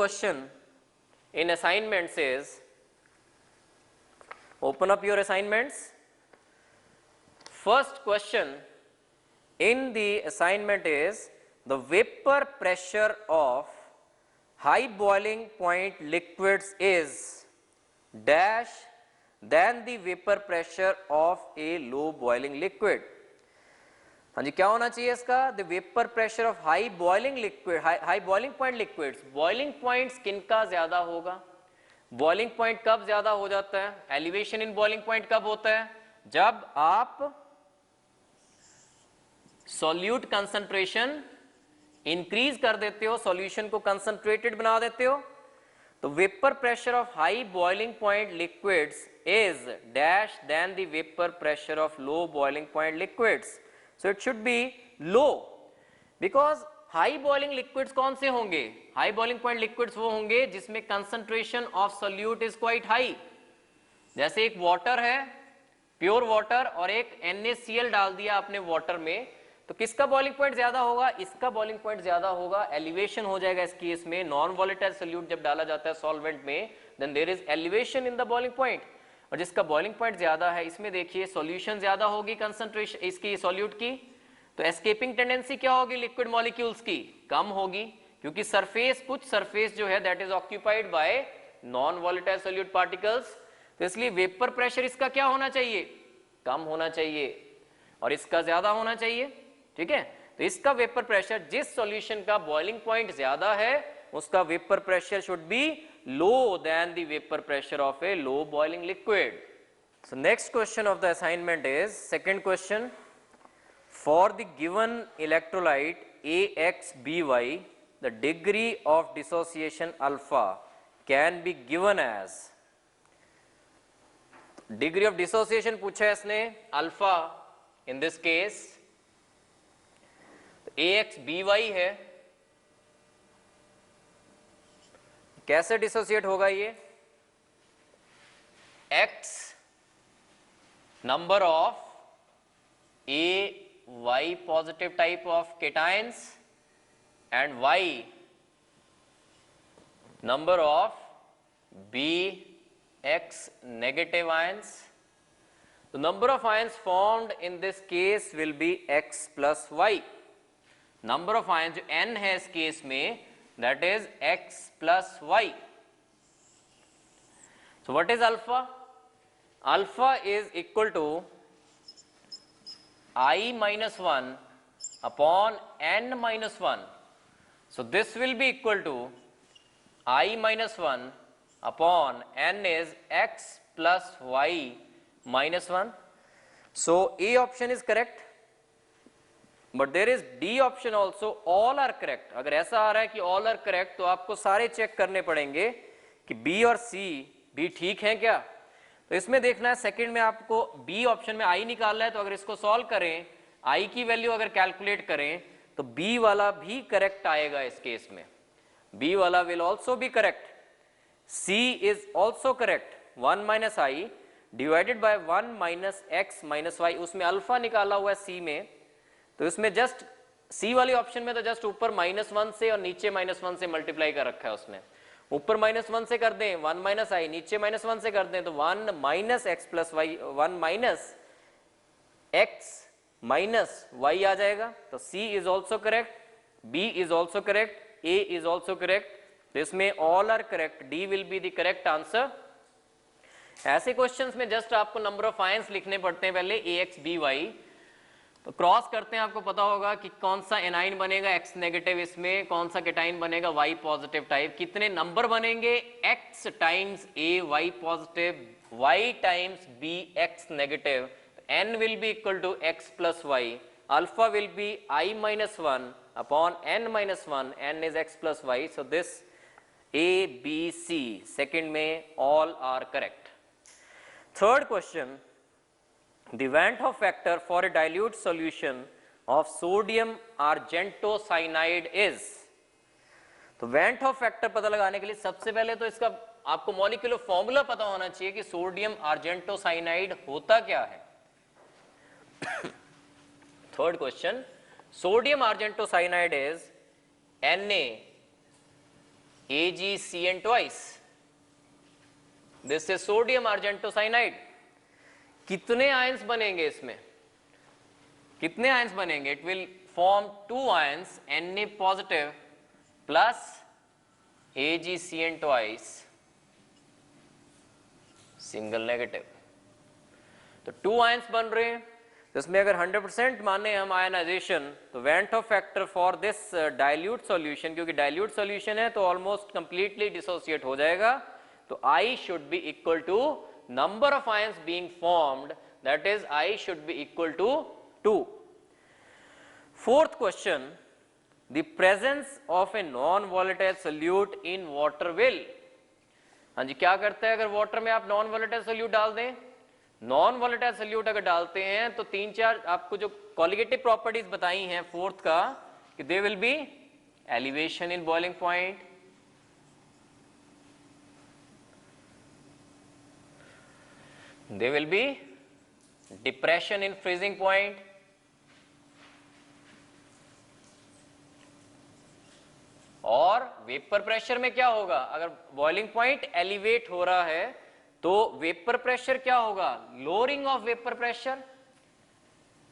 question in assignments is, open up your assignments. First question in the assignment is, the vapor pressure of high boiling point liquids is dash than the vapor pressure of a low boiling liquid. हाँ जी, क्या होना चाहिए इसका? The vapour pressure of high boiling liquid, high boiling point liquids. Boiling points किनका ज्यादा होगा? Boiling point कब ज्यादा हो जाता है? एलिवेशन इन बॉइलिंग पॉइंट कब होता है? जब आप सॉल्यूट कंसंट्रेशन इंक्रीज कर देते हो, सॉल्यूशन को कंसंट्रेटेड बना देते हो. तो vapour pressure of high boiling point liquids is dash than the vapour pressure of low boiling point liquids. So it should be low because high boiling liquids कौन से होंगे? High boiling point liquids वो होंगे जिसमें concentration of solute is quite high. जैसे एक water है, pure water, और एक NaCl डाल दिया आपने water में, तो किसका boiling point ज्यादा होगा? इसका boiling point ज्यादा होगा. Elevation हो जाएगा इस केस में. non volatile solute जब डाला जाता है solvent में, then there is elevation in the boiling point. और जिसका बॉइलिंग पॉइंट ज्यादा है, इसमें देखिए सॉल्यूशन ज्यादा होगी कंसंट्रेशन इसकी सॉल्यूट की, तो एस्केपिंग टेंडेंसी क्या होगी लिक्विड मॉलिक्यूल्स की? कम होगी, क्योंकि सरफेस, कुछ सरफेस जो है that is occupied by non volatile solute particles. तो इसलिए वेपर प्रेशर इसका क्या होना चाहिए? कम होना चाहिए, और इसका ज्यादा होना चाहिए. ठीक है, तो इसका वेपर प्रेशर, जिस सॉल्यूशन का बॉइलिंग पॉइंट ज्यादा है उसका vapour pressure should be low than the vapor pressure of a low boiling liquid. So next question of the assignment is, second question, for the given electrolyte AXBY, the degree of dissociation alpha can be given as, degree of dissociation पूछा है इसने, alpha in this case AXBY है. कैसे dissociate होगा ये? X number of AY positive type of cations and Y number of BX negative ions. The number of ions formed in this case will be X plus Y. Number of ions जो N है इस case में, that is X plus Y. So what is alpha? Alpha is equal to I minus 1 upon N minus 1. So this will be equal to I minus 1 upon N is X plus Y minus 1. So A option is correct. But there is D option also, all are correct. अगर ऐसा आ रहा है कि all are correct, तो आपको सारे check करने पड़ेंगे कि बी और सी भी ठीक हैं क्या. तो इसमें देखना है, सेकंड में आपको बी ऑप्शन में आई निकालना है, तो अगर इसको सॉल्व करें, आई की वैल्यू अगर कैलकुलेट करें, तो बी वाला भी करेक्ट आएगा. इस केस में बी वाला will also be correct. C is also correct. 1 minus I divided by 1 minus X minus Y, उसमें अल्फा निकाला हुआ है सी में, तो इसमें जस्ट सी वाली ऑप्शन में तो जस्ट ऊपर -1 से और नीचे -1 से मल्टीप्लाई कर रखा है उसने. ऊपर -1 से कर दें 1 माइनस आई, नीचे -1 से कर दें तो 1 minus X plus Y, 1 minus X minus Y आ जाएगा. तो C is also correct, B is also correct, A is also correct. तो इसमें all are correct, D will be the correct answer. ऐसे क्वेश्चंस में जस्ट आपको number of ions लिखने पड़ते हैं पहले, ए एक्स बी वाई. तो क्रॉस करते हैं, आपको पता होगा कि कौन सा एनाइन बनेगा X नेगेटिव, इसमें कौन सा केटाइन बनेगा Y पॉजिटिव टाइप. कितने नंबर बनेंगे? X times A Y positive, Y times B X negative. N will be equal to X plus Y. Alpha will be I minus 1 upon N minus 1. N is X plus Y. So this A B C second में all are correct. Third question, the Van't Hoff factor for a dilute solution of sodium argentocyanide is. तो Van't Hoff factor पता लगाने के लिए सबसे पहले तो इसका आपको मॉलिक्यूलर फॉर्मूला पता होना चाहिए कि सोडियम आर्जेंटोसाइनाइड होता क्या है. Third question, sodium argentocyanide is Na AgCN twice. This is sodium argentocyanide. कितने आयंस बनेंगे इसमें? कितने आयंस बनेंगे? It will form 2 ions, Na positive plus AgCN twice, single negative. तो 2 आयंस बन रहे हैं. तो इसमें अगर 100% माने हम आयनाइजेशन, तो went of factor for this dilute solution, क्योंकि डाइल्यूट सॉल्यूशन है तो ऑलमोस्ट कंप्लीटली डिसोसिएट हो जाएगा. तो I should be equal to number of ions being formed, that is I should be equal to 2. Fourth question, the presence of a non-volatile solute in water will. हाँ जी, क्या करता है अगर water में आप नॉन वोलेटाइल सोल्यूट डाल दें? Non volatile solute अगर डालते हैं तो 3-4 आपको जो कॉलिगेटिव प्रॉपर्टीज बताई हैं फोर्थ का, कि they will be elevation in boiling point, they will be depression in freezing point, और वेपर प्रेशर में क्या होगा? अगर बॉइलिंग पॉइंट एलिवेट हो रहा है तो वेपर प्रेशर क्या होगा? Lowering of vapour pressure.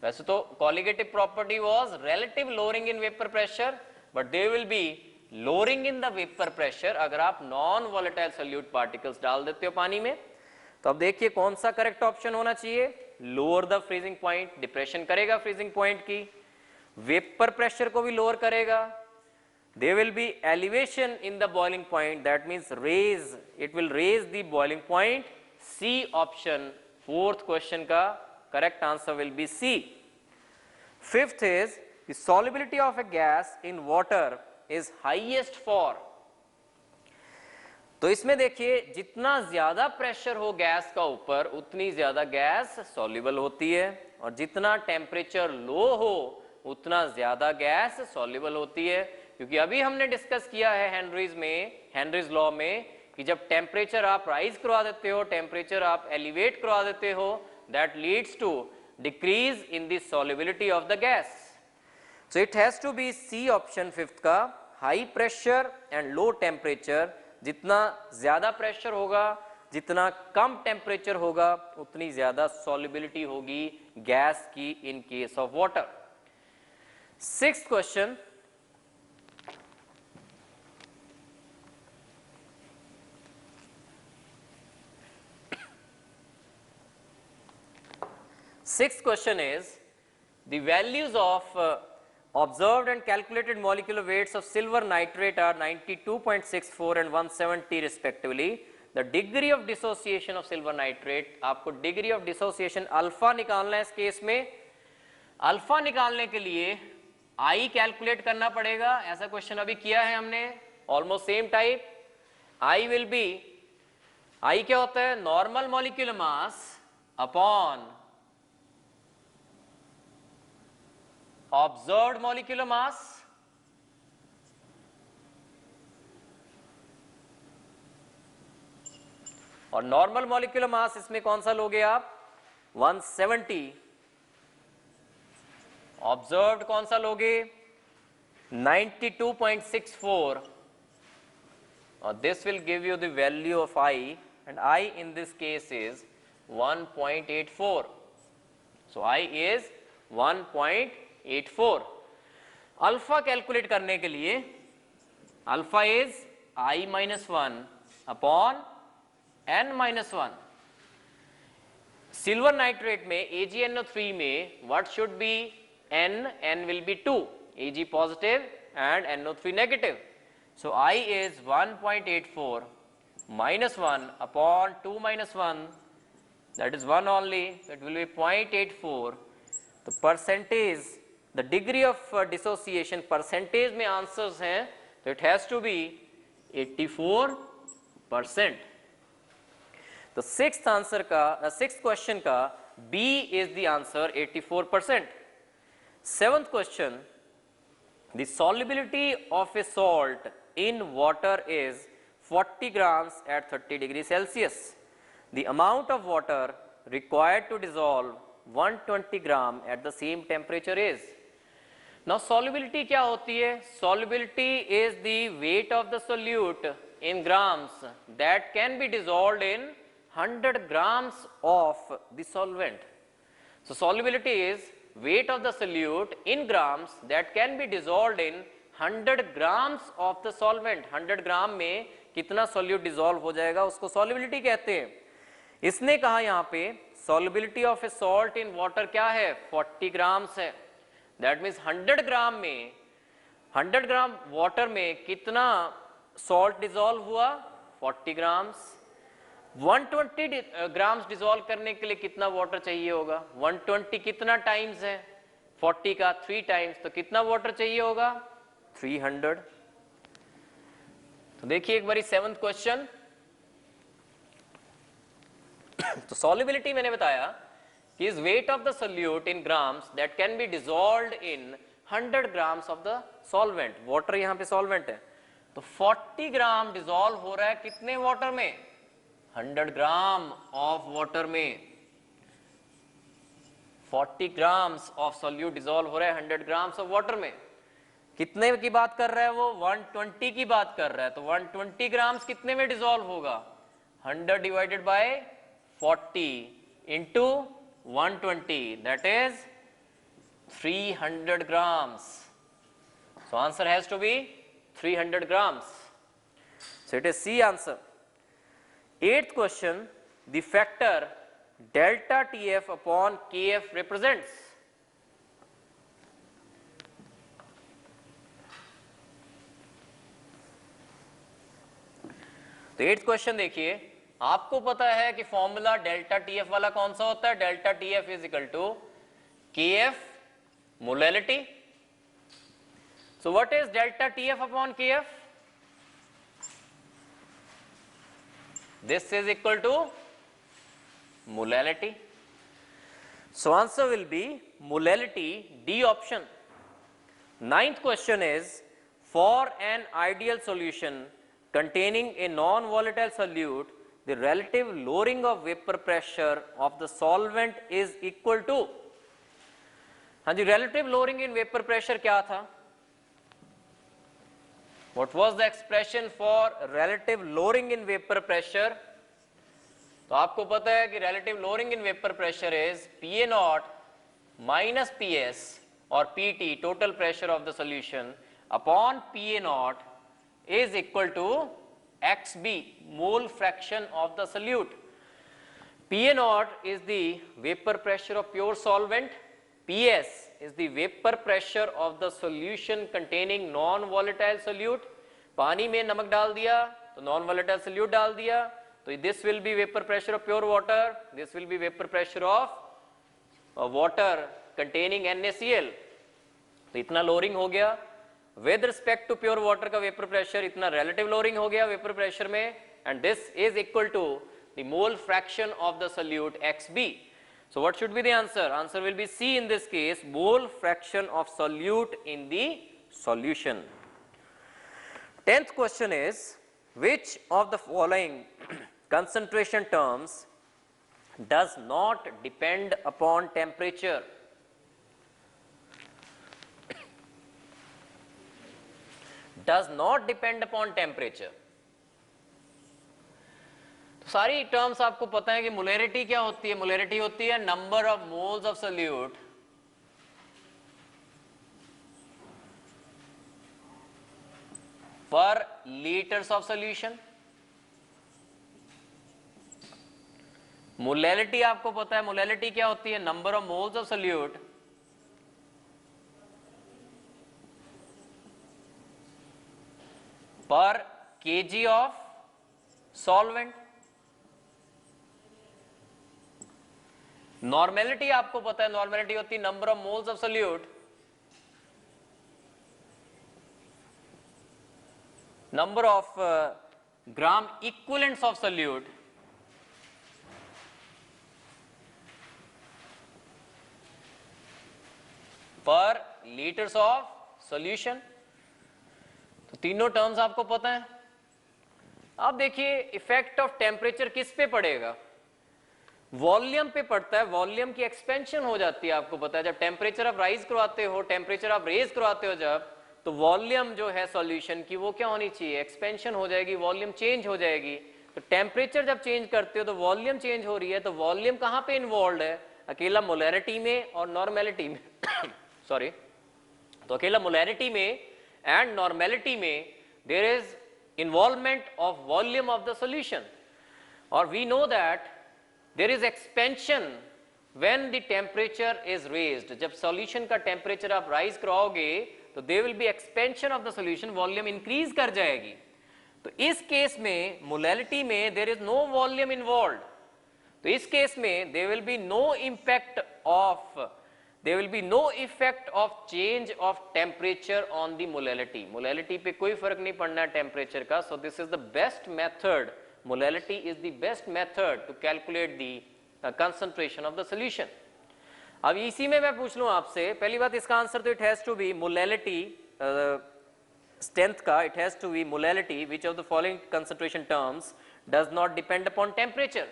वैसे तो colligative property was relative lowering in vapour pressure, but they will be lowering in the vapour pressure अगर आप नॉन वोलेटाइल सोल्यूट पार्टिकल्स डाल देते हो पानी में. तो अब देखिए कौन सा करेक्ट ऑप्शन होना चाहिए? Lower the freezing point, depression करेगा फ्रीजिंग पॉइंट की, वेपर प्रेशर को भी लोअर करेगा. There will be elevation in the boiling point, that means it will raise the boiling point. C option, fourth question का correct answer will be C. Fifth is the solubility of a gas in water is highest for. तो इसमें देखिए जितना ज्यादा pressure हो gas का ऊपर उतनी ज्यादा गैस सॉल्युबल होती है, और जितना टेम्परेचर लो हो उतना ज्यादा गैस सॉल्युबल होती है. क्योंकि अभी हमने डिस्कस किया है हेनरीज लॉ में कि जब टेम्परेचर आप राइज करवा देते हो, टेम्परेचर आप एलिवेट करवा देते हो, that leads to decrease in the solubility of the gas. So it has to be C option fifth का, high pressure and low temperature. जितना ज्यादा प्रेशर होगा, जितना कम टेम्परेचर होगा, उतनी ज्यादा सॉल्युबिलिटी होगी गैस की इन case of water. Sixth question, sixth question is the values of observed and calculated molecular weights of silver nitrate are 92.64 and 170 respectively. The degree of dissociation of silver nitrate, आपको degree of dissociation alpha निकालना है. इस case में alpha निकालने के लिए I calculate करना पड़ेगा. ऐसा क्वेश्चन अभी किया है हमने, almost same type. I will be, I क्या होता है? Normal molecular mass upon observed molecular mass, और नॉर्मल मॉलिक्यूलर मास इसमें कौन सा लोगे आप? 170. ऑब्जर्व्ड कौन सा लोगे? 92.64, और this will give you the value of I, and I in this case is 1.84. so I is 1.84. Alpha calculate करने के लिए alpha is I-1 upon N-1. Silver nitrate में AgNO3 में what should B N will be 2, Ag positive and NO3 negative. So I is 1.84 minus 1 upon 2 minus 1, that is 1 only, that will be 0.84. The percentage, the degree of dissociation percentage में answers हैं, तो it has to be 84%. तो sixth answer का, sixth question का B is the answer, 84%. Seventh question, the solubility of a salt in water is 40 grams at 30 degrees Celsius. The amount of water required to dissolve 120 gram at the same temperature is. Now solubility क्या होती है? Solubility is the wait of the solute in grams that can be dissolved in 100 grams of the solvent. So solubility is weight of the solute in grams that can be dissolved in 100 grams of the solvent. 100 ग्राम में कितना solute dissolve हो जाएगा, उसको solubility कहते हैं. इसने कहा यहाँ पे solubility of A salt in water क्या है? 40 ग्राम्स है. दैट मीन्स 100 ग्राम में, 100 ग्राम वाटर में कितना सॉल्ट डिसॉल्व हुआ? 40 ग्राम्स. 120 ग्राम्स डिसॉल्व करने के लिए कितना वाटर चाहिए होगा? 120 कितना टाइम्स है? 40 का 3 टाइम्स, तो कितना वाटर चाहिए होगा? 300. तो देखिए एक बारी 7th क्वेश्चन. तो सॉल्युबिलिटी मैंने बताया कि is wait of the solute in grams that can be dissolved in 100 grams of the solvent. Water यहां पे सॉल्वेंट है, तो 40 ग्राम डिसॉल्व हो रहा है कितने वाटर में? 100 ग्राम ऑफ वाटर में. 40 ग्राम्स ऑफ सोल्यूट डिसॉल्व हो रहा है 100 ग्राम्स ऑफ वाटर में. कितने की बात कर रहा है वो? 120 की बात कर रहा है. तो 120 ग्राम्स कितने में डिसॉल्व होगा? 100 divided by 40 into 120, that is 300 grams. So answer has to be 300 grams. So it is C answer. 8th question, the factor delta TF upon KF represents. तो 8th क्वेश्चन देखिए, आपको पता है कि फॉर्मूला डेल्टा टीएफ वाला कौन सा होता है? Delta TF is equal to KF molality. So what is delta TF upon KF? This is equal to molality. So answer will be molality, D option. 9th question is, for an ideal solution containing a non-volatile solute, the relative lowering of vapor pressure of the solvent is equal to. हाँ जी, relative lowering in vapor pressure क्या था? What was the expression for relative lowering in vapor pressure? तो आपको पता है कि relative lowering in vapor pressure is PA naught minus PS or PT, total pressure of the solution, upon PA naught is equal to XB, mole fraction of the solute. PA naught is the vapor pressure of pure solvent. PS is the vapor pressure of the solution containing non-volatile solute. पानी में नमक डाल दिया तो non-volatile solute डाल दिया, तो this will be vapor pressure of pure water, this will be vapor pressure of water containing NaCl. तो इतना lowering हो गया. With respect to pure water का vapor pressure इतना relative lowering हो गया vapor pressure में, and this is equal to the mole fraction of the solute XB. So what should be the answer? Answer will be C in this case, mole fraction of solute in the solution. 10th question is, which of the following concentration terms does not depend upon temperature? Does not depend upon temperature. तो सारी terms आपको पता है कि molarity क्या होती है? Molarity होती है number of moles of solute पर लीटर्स ऑफ सॉल्यूशन. मोलैरिटी आपको पता है, मोलैरिटी क्या होती है? Number of moles of solute per KG of solvent. Normality आपको पता है, नॉर्मेलिटी होती है number of moles of solute number of gram equivalents of solute पर लीटर्स ऑफ सॉल्यूशन. तो तीनों टर्म्स आपको पता है. अब देखिए इफेक्ट ऑफ टेम्परेचर किस पे पड़ेगा? वॉल्यूम पे पड़ता है, वॉल्यूम की एक्सपेंशन हो जाती है। आपको पता है जब टेम्परेचर आप राइज करवाते हो, टेम्परेचर आप रेज करवाते हो जब, तो वॉल्यूम जो है सॉल्यूशन की वो क्या होनी चाहिए, एक्सपेंशन हो जाएगी, वॉल्यूम चेंज हो जाएगी। तो टेम्परेचर जब चेंज करते हो तो वॉल्यूम चेंज हो रही है, तो वॉल्यूम कहाँ पे इन्वॉल्व है, अकेला मोलैरिटी में और नॉर्मेलिटी में सॉरी, तो अकेला मोलैरिटी में एंड नॉर्मेलिटी में there is involvement of volume of the solution. और we know that there is expansion when the temperature is raised। जब solution का temperature आप rise कराओगे तो there will be expansion of the solution, volume increase कर जाएगी। तो इस केस में मोलैलिटी में there is no volume involved, तो इस केस में there will be no impact of, there will be no effect of change of temperature on the molality। Molality पे कोई फर्क नहीं पड़ना है टेम्परेचर का। so this is the best method, molality is the best method to calculate the concentration of the solution। अब इसी में मैं पूछ लूं आपसे, पहली बात इसका आंसर तो it has to be molality, strength का it has to be molality which of the following concentration terms does not depend upon temperature.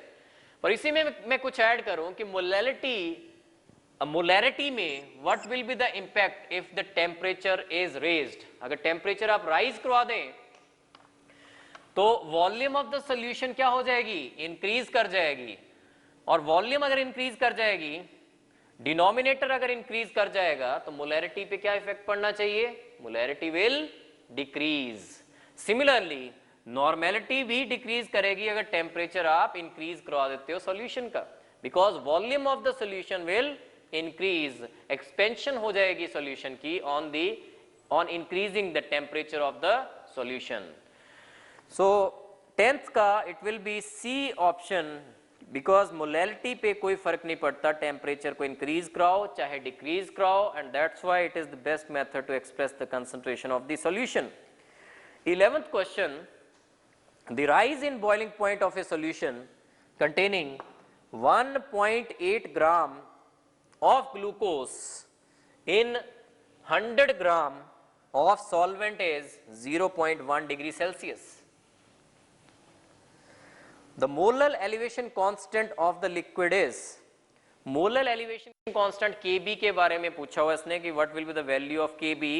और इसी में मैं कुछ ऐड करूं कि मोलैलिटी, मोलैरिटी में what will be the impact if the temperature is raised. अगर टेम्परेचर आप राइज करवा दें तो वॉल्यूम ऑफ द सॉल्यूशन क्या हो जाएगी, इंक्रीज कर जाएगी। और वॉल्यूम अगर इंक्रीज कर जाएगी, डिनोमिनेटर अगर इंक्रीज कर जाएगा, तो मोलैरिटी पे क्या इफेक्ट पड़ना चाहिए, molarity will decrease. Similarly normality भी डिक्रीज करेगी अगर टेम्परेचर आप इंक्रीज करवा देते हो सॉल्यूशन का, because volume of the solution will increase, expansion हो जाएगी सॉल्यूशन की on increasing the temperature of the solution. So 10th का it will be C option, because molality पे कोई फर्क नहीं पड़ता, टेम्परेचर को इंक्रीज कराओ चाहे डिक्रीज कराओ, and that's why it is the best method to express the concentration of the solution। 11th question, the rise in boiling point of a solution containing 1.8 gram of glucose in 100 gram of solvent is 0.1 degree Celsius। The molar elevation constant of the liquid is, molar elevation constant Kb के बारे में पूछा हुआ इसने कि what will be the value of Kb,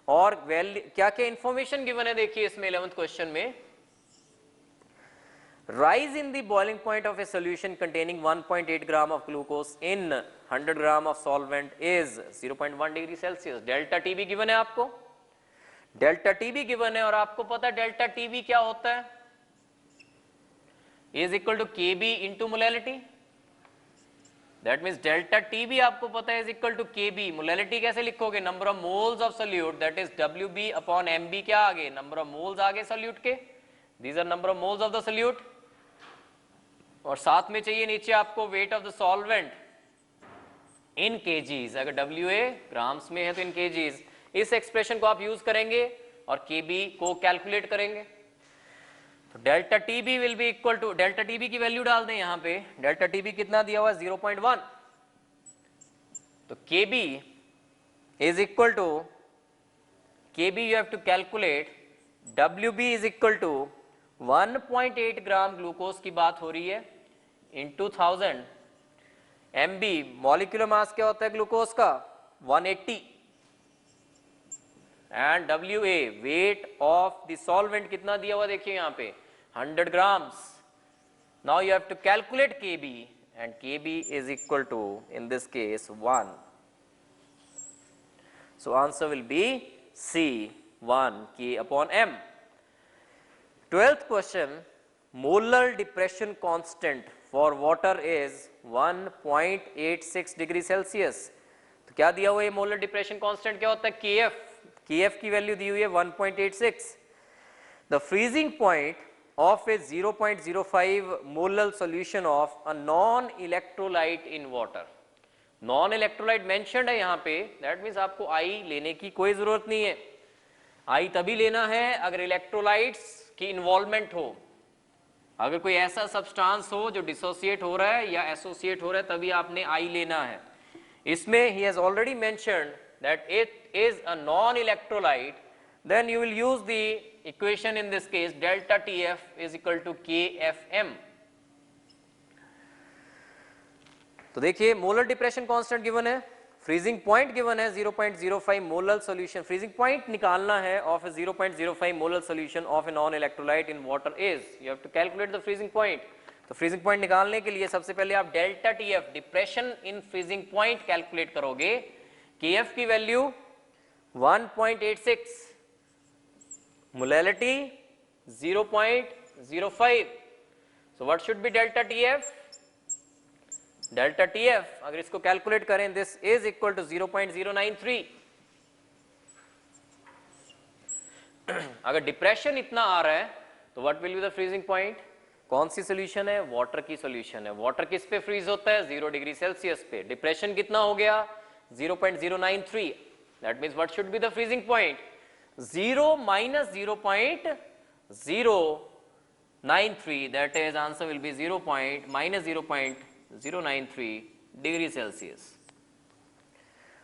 और क्या क्या इंफॉर्मेशन गिवन है देखिए इसमें 11th क्वेश्चन में। rise in the boiling point of a solution containing 1.8 gram of glucose in 100 gram of solvent is 0.1 degree Celsius। Delta Tb given है आपको, delta Tb given है, और आपको पता है डेल्टा Tb क्या होता है, is equal to Kb into molality। That means delta Tb आपको पता है is equal to Kb। molality कैसे लिखोगे, number of moles of solute, that is Wb upon Mb, क्या आगे, number of moles आगे solute के, these are number of moles of the solute। और साथ में चाहिए नीचे आपको weight of the solvent in kgs, अगर Wa ग्राम्स में है तो in kgs। इस एक्सप्रेशन को आप यूज करेंगे और Kb को कैलकुलेट करेंगे। तो delta TB will be equal to, delta TB की वैल्यू डाल दें यहां पे, डेल्टा टीबी कितना दिया हुआ है 0.1, तो Kb is equal to, Kb you have to calculate, WB is equal to 1.8 gram glucose की बात हो रही है इनटू 1000 एमबी, मॉलिक्यूलर मास क्या होता है ग्लूकोज का 180, and W A wait of the solvent कितना दिया हुआ देखिए यहां पे 100 grams। now you have to calculate Kb, and Kb is equal to, in this case, 1। so answer will be C, 1 K upon M। 12th question, molar depression constant for water is 1.86 degree Celsius। तो क्या दिया हुआ है molar depression constant क्या होता है, Kf, Kf की value दी हुई है 1.86। the freezing point of a 0.05 molar solution of a non electrolyte in water। Non electrolyte mentioned है यहाँ पे, दैट मीन्स आपको आई लेने की कोई जरूरत नहीं है। आई तभी लेना है अगर इलेक्ट्रोलाइट्स की इन्वॉल्वमेंट हो, अगर कोई ऐसा सब्सटेंस हो जो डिसोसिएट हो रहा है या एसोसिएट हो रहा है तभी आपने आई लेना है। इसमें he has already mentioned that it is a non electrolyte, then you will use the equation in this case delta Tf is equal to Kfm। तो देखिए मोलर डिप्रेशन कांस्टेंट गिवन है, फ्रीजिंग पॉइंट गिवन है 0.05 molar solution, freezing point निकालना है of a 0.05 molar solution of a non electrolyte in water is, you have to calculate the freezing point. तो freezing point निकालने के लिए सबसे पहले आप delta TF depression in freezing point calculate करोगे। केएफ की value 1.86, molality 0.05, so what should be delta TF? Delta TF अगर इसको कैलकुलेट करें दिस इज इक्वल टू 0.093। अगर डिप्रेशन इतना आ रहा है तो what will be the freezing point? कौन सी सोल्यूशन है? वाटर की सोल्यूशन है। वाटर किस पे फ्रीज होता है? 0 डिग्री सेल्सियस पे। डिप्रेशन कितना हो गया? 0.093। That means what should be the freezing point? 0 minus 0.093, that is answer will be 0 minus 0.093 degree Celsius.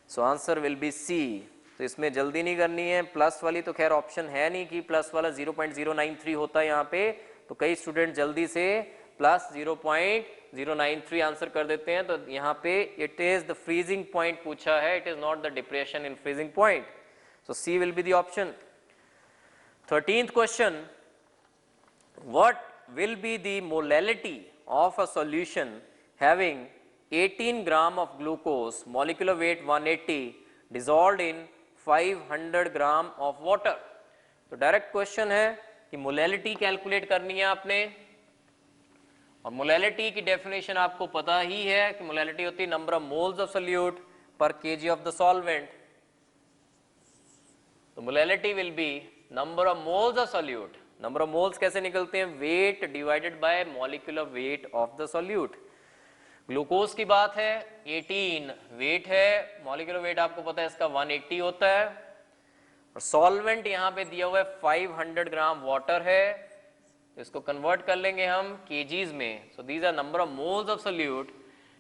So answer will be C. तो इसमें जल्दी नहीं करनी है, प्लस वाली तो खैर ऑप्शन है नहीं कि प्लस वाला 0.093 होता है यहाँ पे, तो कई स्टूडेंट जल्दी से प्लस 0.093 आंसर कर देते हैं। तो यहाँ पे it is the freezing point पूछा है, it is not the depression in freezing point. So C will be the option. 13th question, what will be the molality of a solution having 18 gram of glucose, molecular weight 180, dissolved in 500 gram of water? तो direct question है कि molality calculate करनी है आपने, और molality की definition आपको पता ही है कि मोलैलिटी होती है number of moles of solute per KG of the solvent. तो molality will be number of moles of solute. Number of moles कैसे निकलते हैं? Weight divided by molecular weight of the solute. Glucose की बात है, 18 wait है, molecular weight आपको पता है इसका 180 होता है, और सॉल्वेंट यहाँ पे दिया हुआ है 500 ग्राम वाटर है, तो इसको कन्वर्ट कर लेंगे हम केजीज में। So these are number of moles of solute.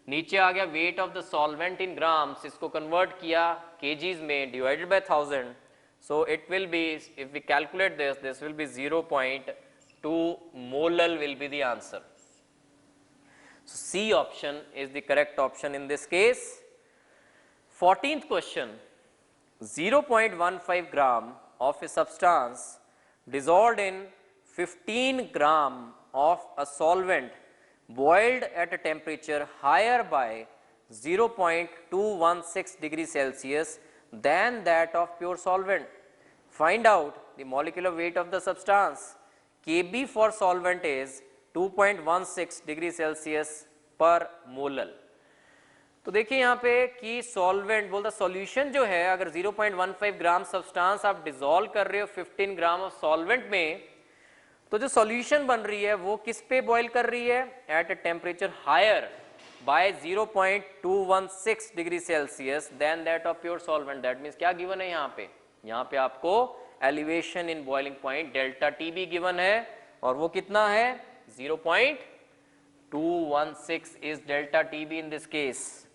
नीचे आ गया weight of the solvent in grams, इसको कन्वर्ट किया केजीज में, divided by 1000। So it will be, if we calculate this will be 0.2 molal will be the answer. So C option is the correct option in this case. 14th question, 0.15 gram of a substance dissolved in 15 gram of a solvent boiled at a temperature higher by 0.216 degree Celsius than that of pure solvent. Find out the molecular weight of the substance. Kb for solvent is 2.16 degree Celsius per molal. तो देखिए यहाँ पे कि solvent बोलता solution जो है, अगर 0.15 ग्राम substance आप डिसॉल्व कर रहे हो 15 ग्राम ऑफ सॉल्वेंट में, तो जो सॉल्यूशन बन रही है वो किस पे बॉयल कर रही है? At a temperature higher by 0.216 degree Celsius then that of pure solvent. That means क्या गिवन है यहाँ पे? यहाँ पे आपको elevation in boiling point delta Tb given है, और वो कितना है? 0.216 is delta Tb in this case.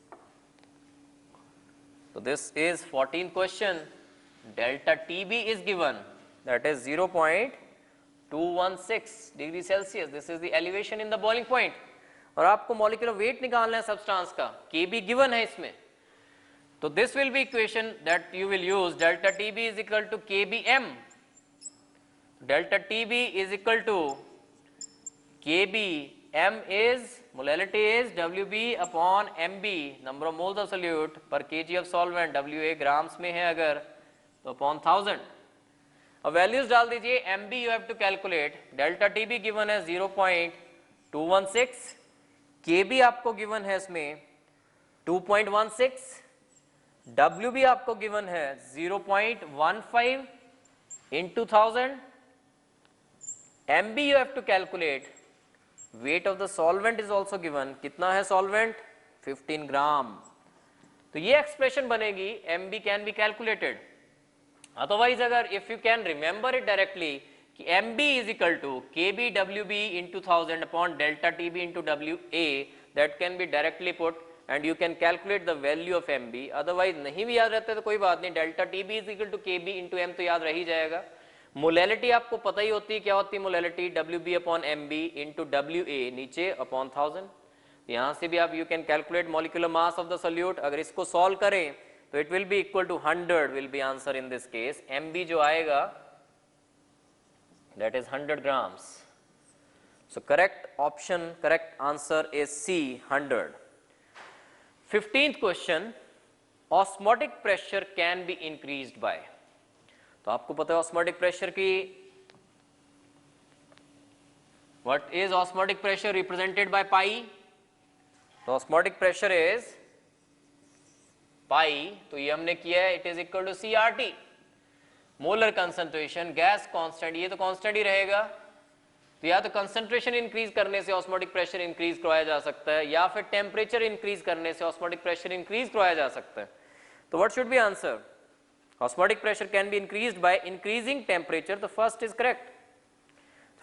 तो this is 14th question, delta Tb is given, that is 0.216 degree Celsius, this is the elevation in the boiling point. और आपको molecular weight निकालना है सब्सटेंस का, Kb गिवन है इसमें, तो this will be equation that you will use, delta Tb is equal to Kbm। Delta Tb is equal to Kbm is molality is Wb upon Mb, number of moles of solute per KG of solvent, Wa grams में है अगर तो upon 1000। अब values डाल दीजिए, Mb you have to calculate, delta Tb given है 0.216, Kb आपको given है इसमें 2.16, Wb आपको गिवन है 0.15 into 1000, Mb you have to calculate, weight of the solvent is also given, कितना है solvent? 15 ग्राम। तो ये एक्सप्रेशन बनेगी, Mb can be calculated। Otherwise अगर if you can remember it directly कि Mb is equal to Kb Wb into 1000 upon delta Tb into Wa, that can be directly put and you can calculate the value of Mb। otherwise नहीं भी याद रहता तो कोई बात नहीं, delta Tb is equal to Kb into M तो याद रह ही जाएगा। मोलैलिटी आपको पता ही होती है क्या होती है molality, Wb upon Mb into Wa नीचे upon 1000। यहाँ से भी आप you can calculate molecular mass of the solute. अगर इसको सॉल्व करें तो it will be equal to 100 will be answer in this case. MB जो आएगा that is 100 grams. So correct option, correct answer is C, 100. 15th question, osmotic pressure can be increased by. तो आपको पता है osmotic pressure की, what is osmotic pressure represented by pi? तो osmotic pressure is pi, तो ये हमने किया है, it is equal to CRT. Molar concentration, gas constant, ये तो कांस्टेंट ही रहेगा. तो या तो कंसंट्रेशन इंक्रीज करने से ऑस्मोटिक प्रेशर इंक्रीज करवाया जा सकता है, या फिर टेम्परेचर इंक्रीज करने से ऑस्मोटिक प्रेशर इंक्रीज करवाया जा सकता है. तो what should be answer? Osmotic pressure can be increased by increasing temperature. तो first is correct.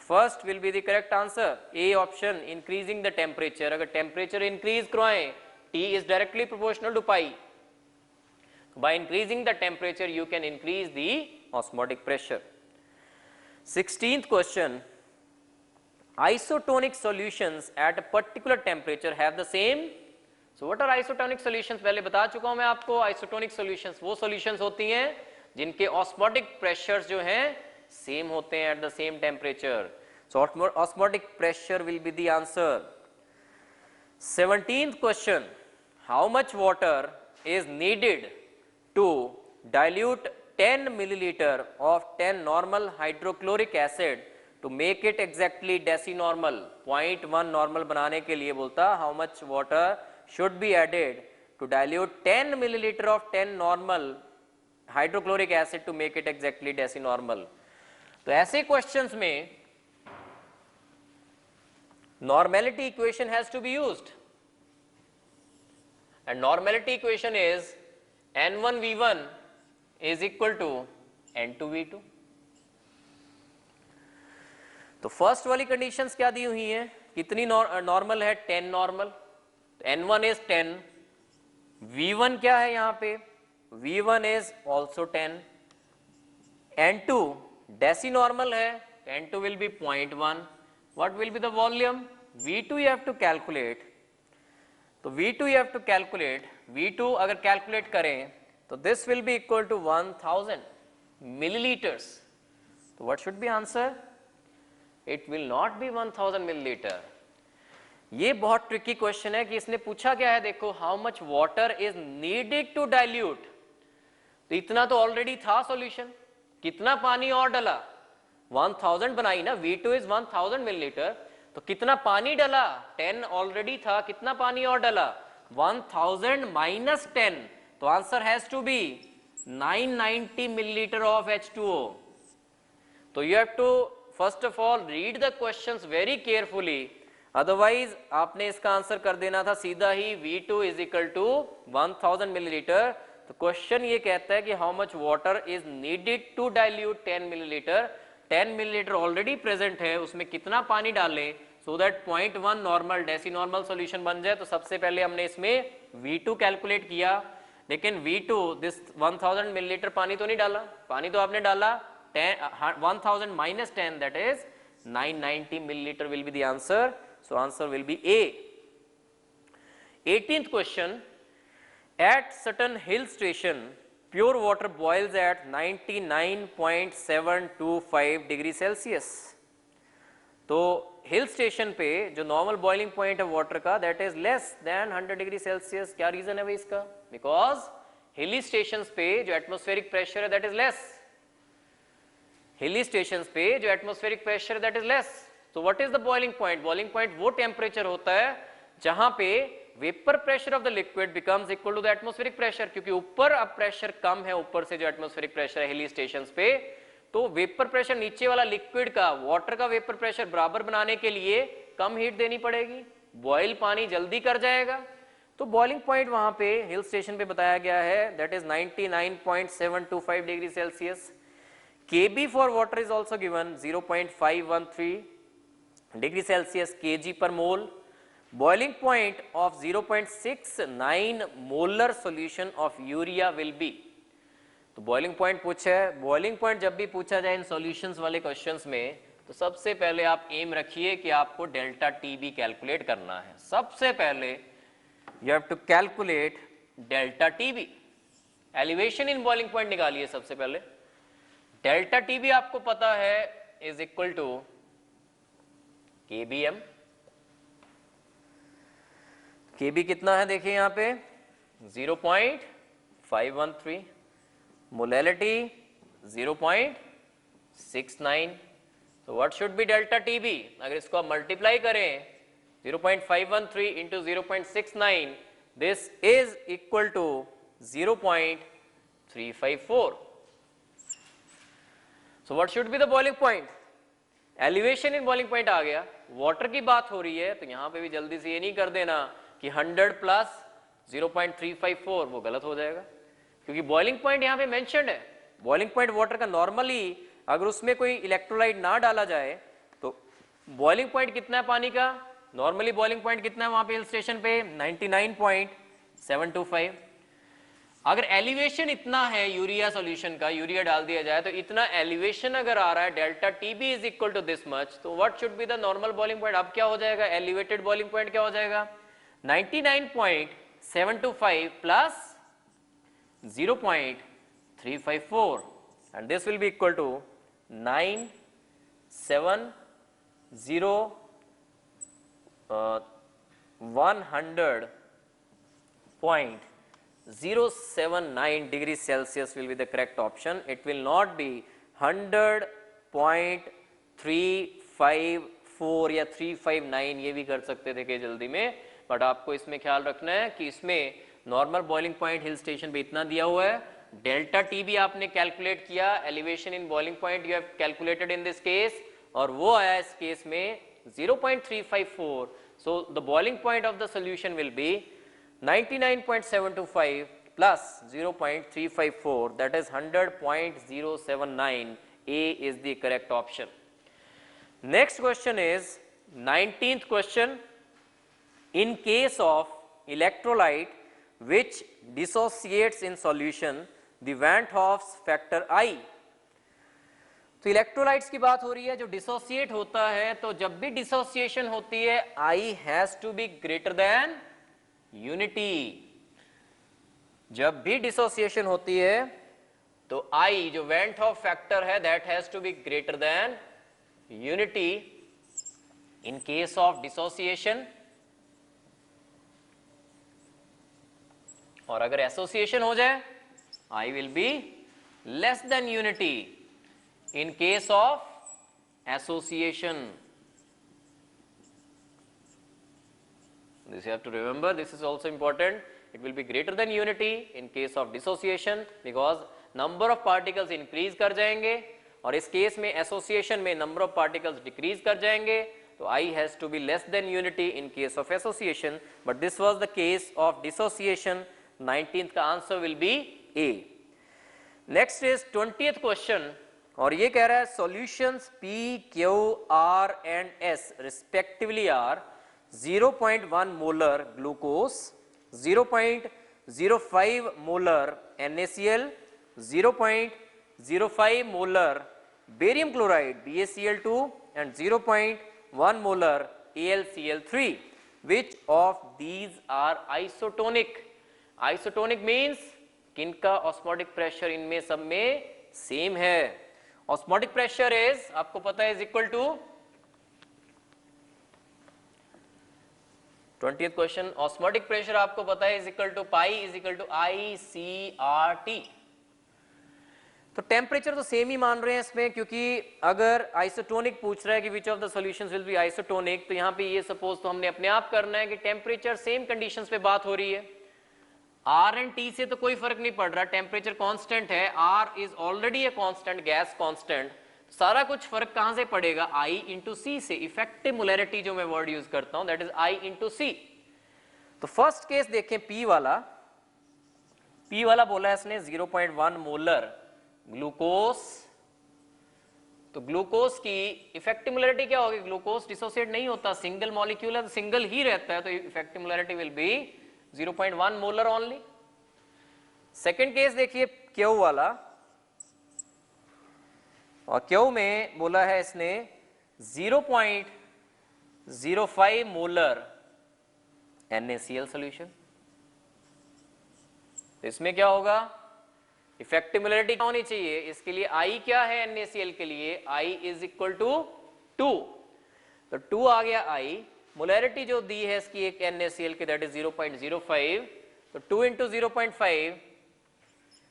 First will be the correct answer, A option, increasing the temperature. अगर temperature increase करवाएं, T is directly proportional to pi. By increasing the temperature, you can increase the osmotic pressure. 16th question, isotonic solutions at a particular temperature have the same. So what are isotonic solutions? पहले बता चुका हूं मैं आपको. isotonic solutions वो solutions होती हैं जिनके osmotic pressures जो हैं same होते हैं at the same temperature. So osmotic pressure will be the answer. 17th question, how much water is needed to dilute 10 milliliter of 10 normal hydrochloric acid to make it exactly decinormal. 0.1 normal बनाने के लिए बोलता how much water should be added to dilute 10 milliliter of 10 normal hydrochloric acid to make it exactly decinormal. तो ऐसे questions में normality equation has to be used, and normality equation is N1V1 is equal to N2V2. तो first वाली conditions क्या दी हुई हैं? कितनी normal है? 10 नॉर्मल. N1 is 10. V1 क्या है यहाँ पे? V1 is also 10. N2 decinormal है. N2 will be 0.1. What will be the volume? V2 you have to calculate. तो V2 you have to calculate. V2 अगर कैलकुलेट करें तो this will be equal to 1000 millilitres. तो what should be answer? It will not be 1000 millilitre. ये बहुत tricky question है कि इसने पूछा क्या है. देखो, how much water is needed to dilute. तो इतना तो ऑलरेडी था सॉल्यूशन. कितना पानी और डाला? 1000 बनाई ना. V2 is 1000 millilitre. तो कितना पानी डाला? 10 ऑलरेडी था. कितना पानी और डाला? 1000 minus 10. तो answer has to be 990 millilitre of H2O. तो you have to first of all read the questions very carefully, otherwise आपने इसका आंसर कर देना था सीधा ही V2 is equal to 1000 millilitre. तो क्वेश्चन ये कहता है कि how much water is needed to dilute 10 millilitre. 10 millilitre already present है, उसमें कितना पानी डालें so that 0.1 normal decinormal solution बन जाए. तो सबसे पहले हमने इसमें V2 कैलकुलेट किया, लेकिन V2 दिस 1000 मिलीलीटर पानी तो नहीं डाला. पानी तो आपने डाला 1000 minus 10, that is 990 milliliter will be the answer. So answer will be A. 18th question, at certain hill station pure water boils at 99.725 degree Celsius. तो हिल स्टेशन पे जो नॉर्मल बॉइलिंग पॉइंट है वाटर का, that is less than 100 degree Celsius. क्या reason है भाई इसका? Because hilly stations पे जो एटमॉस्फेरिक प्रेशर है that is less. Hilly stations पे जो एटमॉस्फेरिक प्रेशर है दैट इज लेस. तो what is the boiling point? Boiling point वो टेम्परेचर होता है जहां पे vapour pressure of the liquid becomes equal to the atmospheric pressure. क्योंकि ऊपर अब प्रेशर कम है, ऊपर से जो एटमॉस्फेरिक प्रेशर है हिली स्टेशंस पे, तो वेपर प्रेशर नीचे वाला लिक्विड का, वाटर का वेपर प्रेशर बराबर बनाने के लिए कम हीट देनी पड़ेगी, बॉयल पानी जल्दी कर जाएगा. तो बॉइलिंग पॉइंट वहां पे हिल स्टेशन पे बताया गया है, that is 99.725 degree Celsius. Kb for water is also given 0.513 degree Celsius kg per mole. Boiling point of 0.69 molar solution of urea will be. तो बॉइलिंग पॉइंट पूछा है. बॉइलिंग पॉइंट जब भी पूछा जाए इन सॉल्यूशंस वाले क्वेश्चंस में, तो तो सबसे पहले आप एम रखिए कि आपको डेल्टा टी बी कैलकुलेट करना है। सबसे पहले you have to calculate delta T B. Elevation in boiling point निकालिए सबसे पहले। डेल्टा टी बी आपको पता है is equal to K B M. K B कितना है देखिए यहां पे 0.513, मोलैलिटी 0.69। तो what should be delta T B? अगर इसको आप मल्टीप्लाई करें 0.513 into 0.69, this is equal to 0.354। So what should be the boiling point? Elevation in boiling point आ गया। वाटर की बात हो रही है तो यहां पे भी जल्दी से ये नहीं कर देना कि 100 प्लस 0.354, वो गलत हो जाएगा क्योंकि बॉइलिंग पॉइंट यहां पे मेंशन्ड है। बॉइलिंग पॉइंट वाटर का नॉर्मली अगर उसमें कोई इलेक्ट्रोलाइट ना डाला जाए तो बॉइलिंग पॉइंट कितना है पानी का? नॉर्मली बॉइलिंग पॉइंट कितना है वहां पे हिल स्टेशन पे? 99.725। अगर एलिवेशन इतना है यूरिया सॉल्यूशन का, यूरिया डाल दिया जाए तो इतना एलिवेशन अगर आ रहा है, delta Tb is equal to this much, तो what should be the normal boiling point? अब क्या हो जाएगा? एलिवेटेड बॉइलिंग पॉइंट क्या हो जाएगा? 99.725 plus 0.354 and this will be equal to 100.079 degrees Celsius will be the correct option. It will not be 100.354 या 359, ये भी कर सकते थे कि जल्दी में, बट आपको इसमें ख्याल रखना है कि इसमें नॉर्मल बॉइलिंग पॉइंट हिल स्टेशन पे इतना दिया हुआ है। डेल्टा टी भी आपने कैलकुलेट किया, elevation in boiling point you have calculated in this case, और वो आया इस केस में 0.354। So the boiling point of the solution will be 99.725 plus 0.354, that is 100.079. A is the correct option. Next question is 19th question. In case of electrolyte which dissociates in solution, the Van Hoff's factor I. तो electrolytes की बात हो रही है जो dissociate होता है, तो जब भी डिसोसिएशन होती है I has to be greater than unity. जब भी डिसोसिएशन होती है तो I जो वैन हॉफ फैक्टर है that has to be greater than unity in case of dissociation, और अगर एसोसिएशन हो जाए I will be less than unity in case of association. This you have to remember, this is also important. It will be greater than unity in case of dissociation because number of particles increase कर जाएंगे, और इस case में association में number of particles decrease कर जाएंगे, तो I has to be less than unity in case of association, but this was the case of dissociation. 19th का answer will be A. Next is 20th question, और ये कह रहा है solutions P, Q, R and S respectively are 0.1 molar glucose, 0.05 molar NaCl, 0.05 molar barium chloride BaCl2 and 0.1 molar AlCl3. Which of these are isotonic? Isotonic means किनका osmotic pressure इनमें सब में same है। Osmotic pressure is आपको पता है is equal to 20th question, osmotic pressure आपको पता है is equal to pi is equal to ICRT। तो टेम्परेचर तो सेम ही मान रहे हैं इसमें, क्योंकि अगर आइसोटोनिक पूछ रहा है कि विच of the solutions will B isotonic, तो यहाँ पे ये सपोज तो हमने अपने आप करना है कि टेम्परेचर सेम कंडीशंस पे बात हो रही है। R एंड T से तो कोई फर्क नहीं पड़ रहा, टेम्परेचर कांस्टेंट है, R is already a constant, gas constant, सारा कुछ फर्क कहां से पड़ेगा? I इंटू सी से। इफेक्टिव मोलैरिटी जो मैं वर्ड यूज करता हूं दैट इज I इंटू सी। तो फर्स्ट केस देखें P वाला, P वाला बोला है इसने 0.1 मोलर ग्लूकोज, तो ग्लूकोज की इफेक्टिव मोलैरिटी क्या होगी? ग्लूकोज डिसोसिएट नहीं होता, सिंगल मॉलिक्यूल है तो सिंगल ही रहता है, तो effective molarity will be 0.1 molar only. Second case देखिए Q वाला, और क्यू में बोला है इसने 0.05 मोलर NaCl सॉल्यूशन। तो इसमें क्या होगा, इफेक्टिव मोलैरिटी क्या होनी चाहिए, इसके लिए I क्या है NaCl के लिए, I इज इक्वल टू 2, तो 2 आ गया I, मोलैरिटी जो दी है इसकी एक NaCl की दैट इज 0.05, तो 2 into 0.5,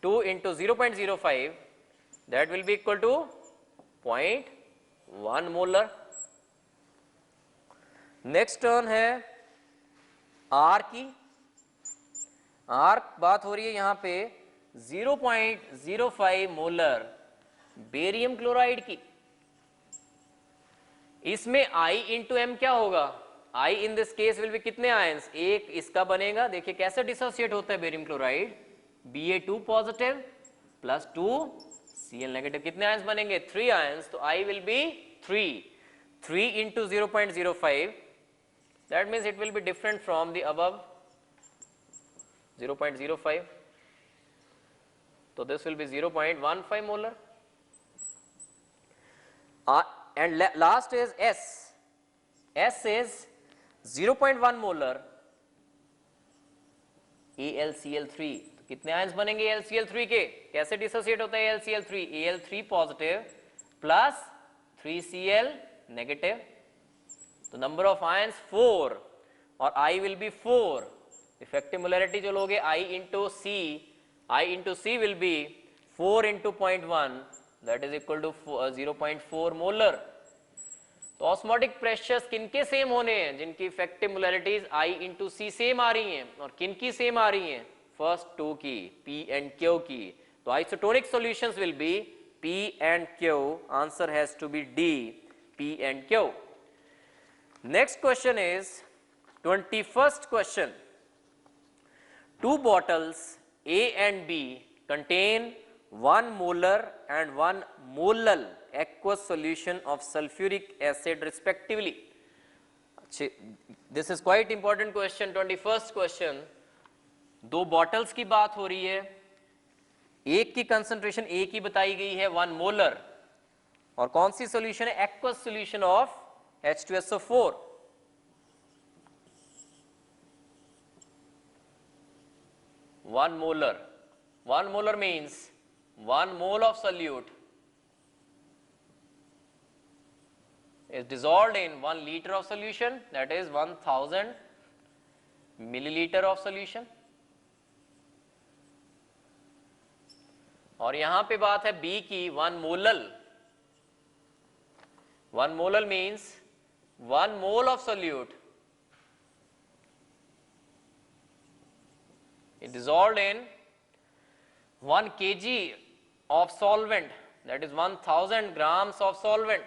2 into 0.05 that will be equal to 0.1 molar. Next turn है R की, R बात हो रही है यहां पे 0.05 मोलर बेरियम क्लोराइड की। इसमें I इंटू एम क्या होगा, I in this case will be कितने आयंस, एक इसका बनेगा, देखिए कैसे डिसोसिएट होता है barium chloride, Ba2 positive plus 2 Cl negative, कितने आयंस बनेंगे, 3 आयंस, तो I will B 3 into 0.05 that means it will be different from the above 0.05, so this will be 0.15 molar, and last is S is 0.1 molar AlCl3, तो कितने ions बनेंगे AlCl3 के, कैसे dissociate होता है AlCl3, Al3 positive plus 3Cl negative, तो number of ions 4 और I will be 4, effective molarity जो लोगे I into C will be 4 into 0.1 that is equal to 0.4 मोलर। तो ऑस्मोटिक प्रेशर्स किनके सेम होने हैं, जिनकी effective molarities I into C same आ रही हैं, और किनकी सेम आ रही हैं, फर्स्ट 2 की P and Q की, तो isotonic solutions will be P and Q, answer has to be D, P and Q। Next question is 21st question, 2 bottles A and B contain 1 molar and 1 molal aqueous solution of sulfuric acid respectively। This is quite important question, 21st question। 2 bottles की बात हो रही है, एक की concentration A की बताई गई है 1 मोलर, और कौन सी सॉल्यूशन है, aqueous solution of H2SO4। One molar means 1 mole of solute is dissolved in 1 liter of solution, that is 1000 milliliter of solution। और यहां पे बात है B की 1 molar means 1 mole of solute is dissolved in 1 kg of solvent, that is 1000 grams of solvent।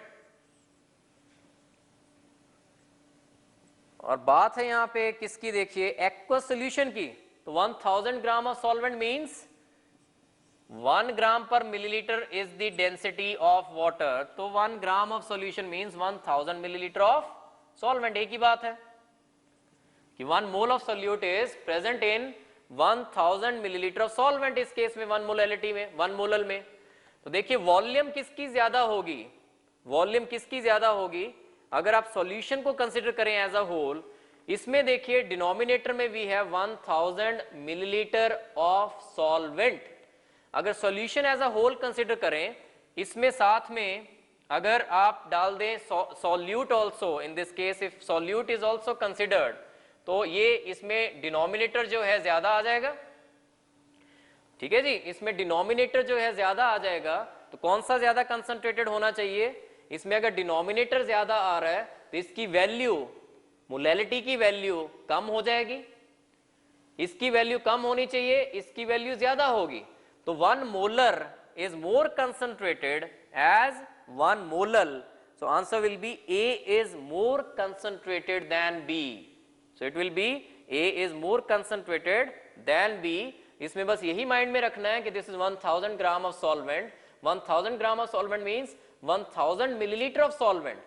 और बात है यहां पे किसकी, देखिए एक्वस सॉल्यूशन की, तो 1000 gram of solvent means 1 gram per millilitre is the density of water, तो 1 gram of solution means 1000 millilitre of solvent. एक ही बात है कि 1 mole of solute is present in 1000 millilitre of solvent, इस केस में 1 molality में, 1 मोलल में। तो देखिए वॉल्यूम किसकी ज्यादा होगी, वॉल्यूम किसकी ज्यादा होगी, अगर आप सॉल्यूशन को कंसीडर करें एज अ होल, इसमें देखिए डिनोमिनेटर में भी है 1000 मिलीलीटर ऑफ सॉल्वेंट। अगर solution as a whole consider करें, इसमें साथ में अगर आप डाल दें solute also, in this case if solute is also considered, तो ये इसमें डिनोमिनेटर जो है ज्यादा आ जाएगा, ठीक है जी, इसमें डिनोमिनेटर जो है ज्यादा आ जाएगा। तो कौन सा ज्यादा कंसंट्रेटेड होना चाहिए, इसमें अगर डिनोमिनेटर ज्यादा आ रहा है तो इसकी वैल्यू, मोलैलिटी की वैल्यू कम हो जाएगी, इसकी वैल्यू कम होनी चाहिए, इसकी वैल्यू ज्यादा होगी। तो 1 molar is more concentrated as 1 molal, so answer will be A is more concentrated than B, so it will be A is more concentrated than B। इसमें बस यही माइंड में रखना है कि this is 1000 gram of solvent, 1000 gram of solvent means 1000 millilitre of solvent.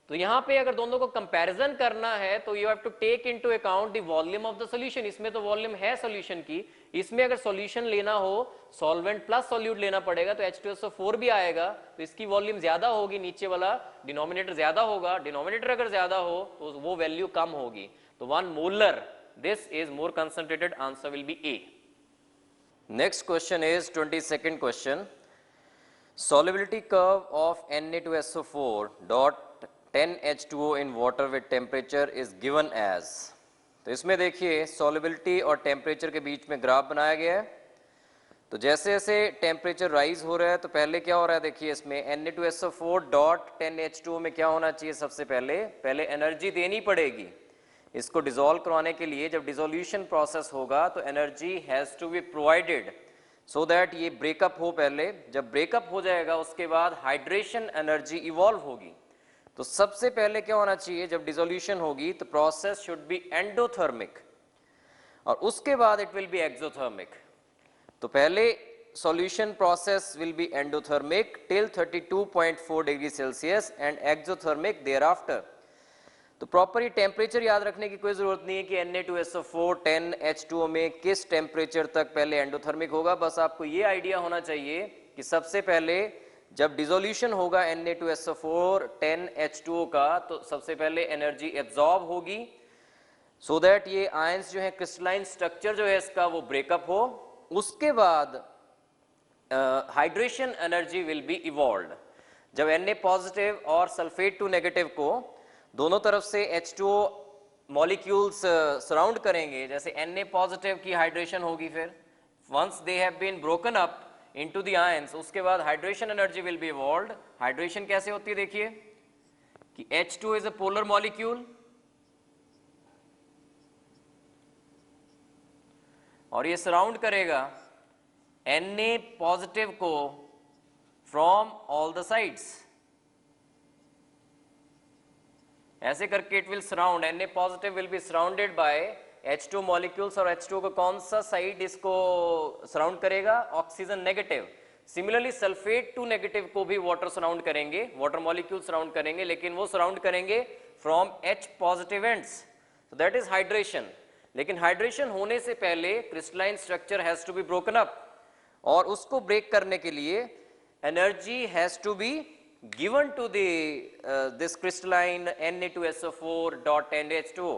तो यहां पे अगर दोनों को कंपैरिजन करना है तो you have to take into account the volume of the solution. इसमें तो वॉल्यूम है सॉल्यूशन की, इसमें अगर सॉल्यूशन लेना हो सॉल्वेंट प्लस सॉल्यूट लेना पड़ेगा तो H2SO4 भी आएगा, तो इसकी वॉल्यूम ज्यादा होगी, नीचे वाला डिनोमिनेटर ज्यादा होगा, डिनोमिनेटर अगर ज्यादा हो तो वो वैल्यू कम होगी, तो 1 molar this is more concentrated, answer will be A. Next question is 22nd question, solubility curve of Na2SO4 dot 10H2O in water with temperature is given as। तो इसमें देखिए solubility और temperature के बीच में ग्राफ बनाया गया है। तो जैसे जैसे टेम्परेचर राइज हो रहा है तो पहले क्या हो रहा है, देखिए इसमें Na2SO4 डॉट 10H2O में क्या होना चाहिए, सबसे पहले एनर्जी देनी पड़ेगी इसको डिसॉल्व करवाने के लिए। जब डिसोल्यूशन प्रोसेस होगा तो energy has to be provided so that ये ब्रेकअप हो पहले। जब ब्रेकअप हो जाएगा उसके बाद हाइड्रेशन एनर्जी इवॉल्व होगी। तो सबसे पहले क्या होना चाहिए, जब डिसोल्यूशन होगी तो प्रोसेस शुड बी एंडोथर्मिक और उसके बाद इट विल बी एक्सोथर्मिक। तो पहले solution process will be endothermic till 32.4 degree Celsius and exothermic thereafter. तो प्रॉपर ये टेम्परेचर याद रखने की कोई जरूरत नहीं है कि Na2SO4 10H2O में किस टेम्परेचर तक पहले एंडोथर्मिक होगा, बस आपको ये आइडिया होना चाहिए कि सबसे पहले जब डिसोल्यूशन होगा Na2SO4 10H2O का तो सबसे पहले एनर्जी एब्जॉर्ब होगी सो दैट ये आयंस जो है क्रिस्टलाइन स्ट्रक्चर जो है इसका वो ब्रेकअप हो। उसके बाद hydration energy will be evolved. जब Na पॉजिटिव और सल्फेट 2 नेगेटिव को दोनों तरफ से H2O मॉलिक्यूल्स सराउंड करेंगे, जैसे Na पॉजिटिव की हाइड्रेशन होगी, फिर once they have been broken up into the ions उसके बाद hydration energy will be evolved. Hydration कैसे होती है, देखिए कि H2 is a polar molecule और ये सराउंड करेगा Na पॉजिटिव को फ्रॉम ऑल द साइड्स, ऐसे करके it will surround Na positive will be surrounded by H2 molecules और H2 का कौन सा साइड इसको सराउंड करेगा, oxygen negative. Similarly sulphate 2 negative को भी वाटर सराउंड करेंगे, वाटर मॉलिक्यूल सराउंड करेंगे, लेकिन वो सराउंड करेंगे from H positive ends, so that is hydration. लेकिन हाइड्रेशन होने से पहले crystalline structure has to be broken up और उसको ब्रेक करने के लिए energy has to be given to the this crystalline Na2SO4 dot 10H2O.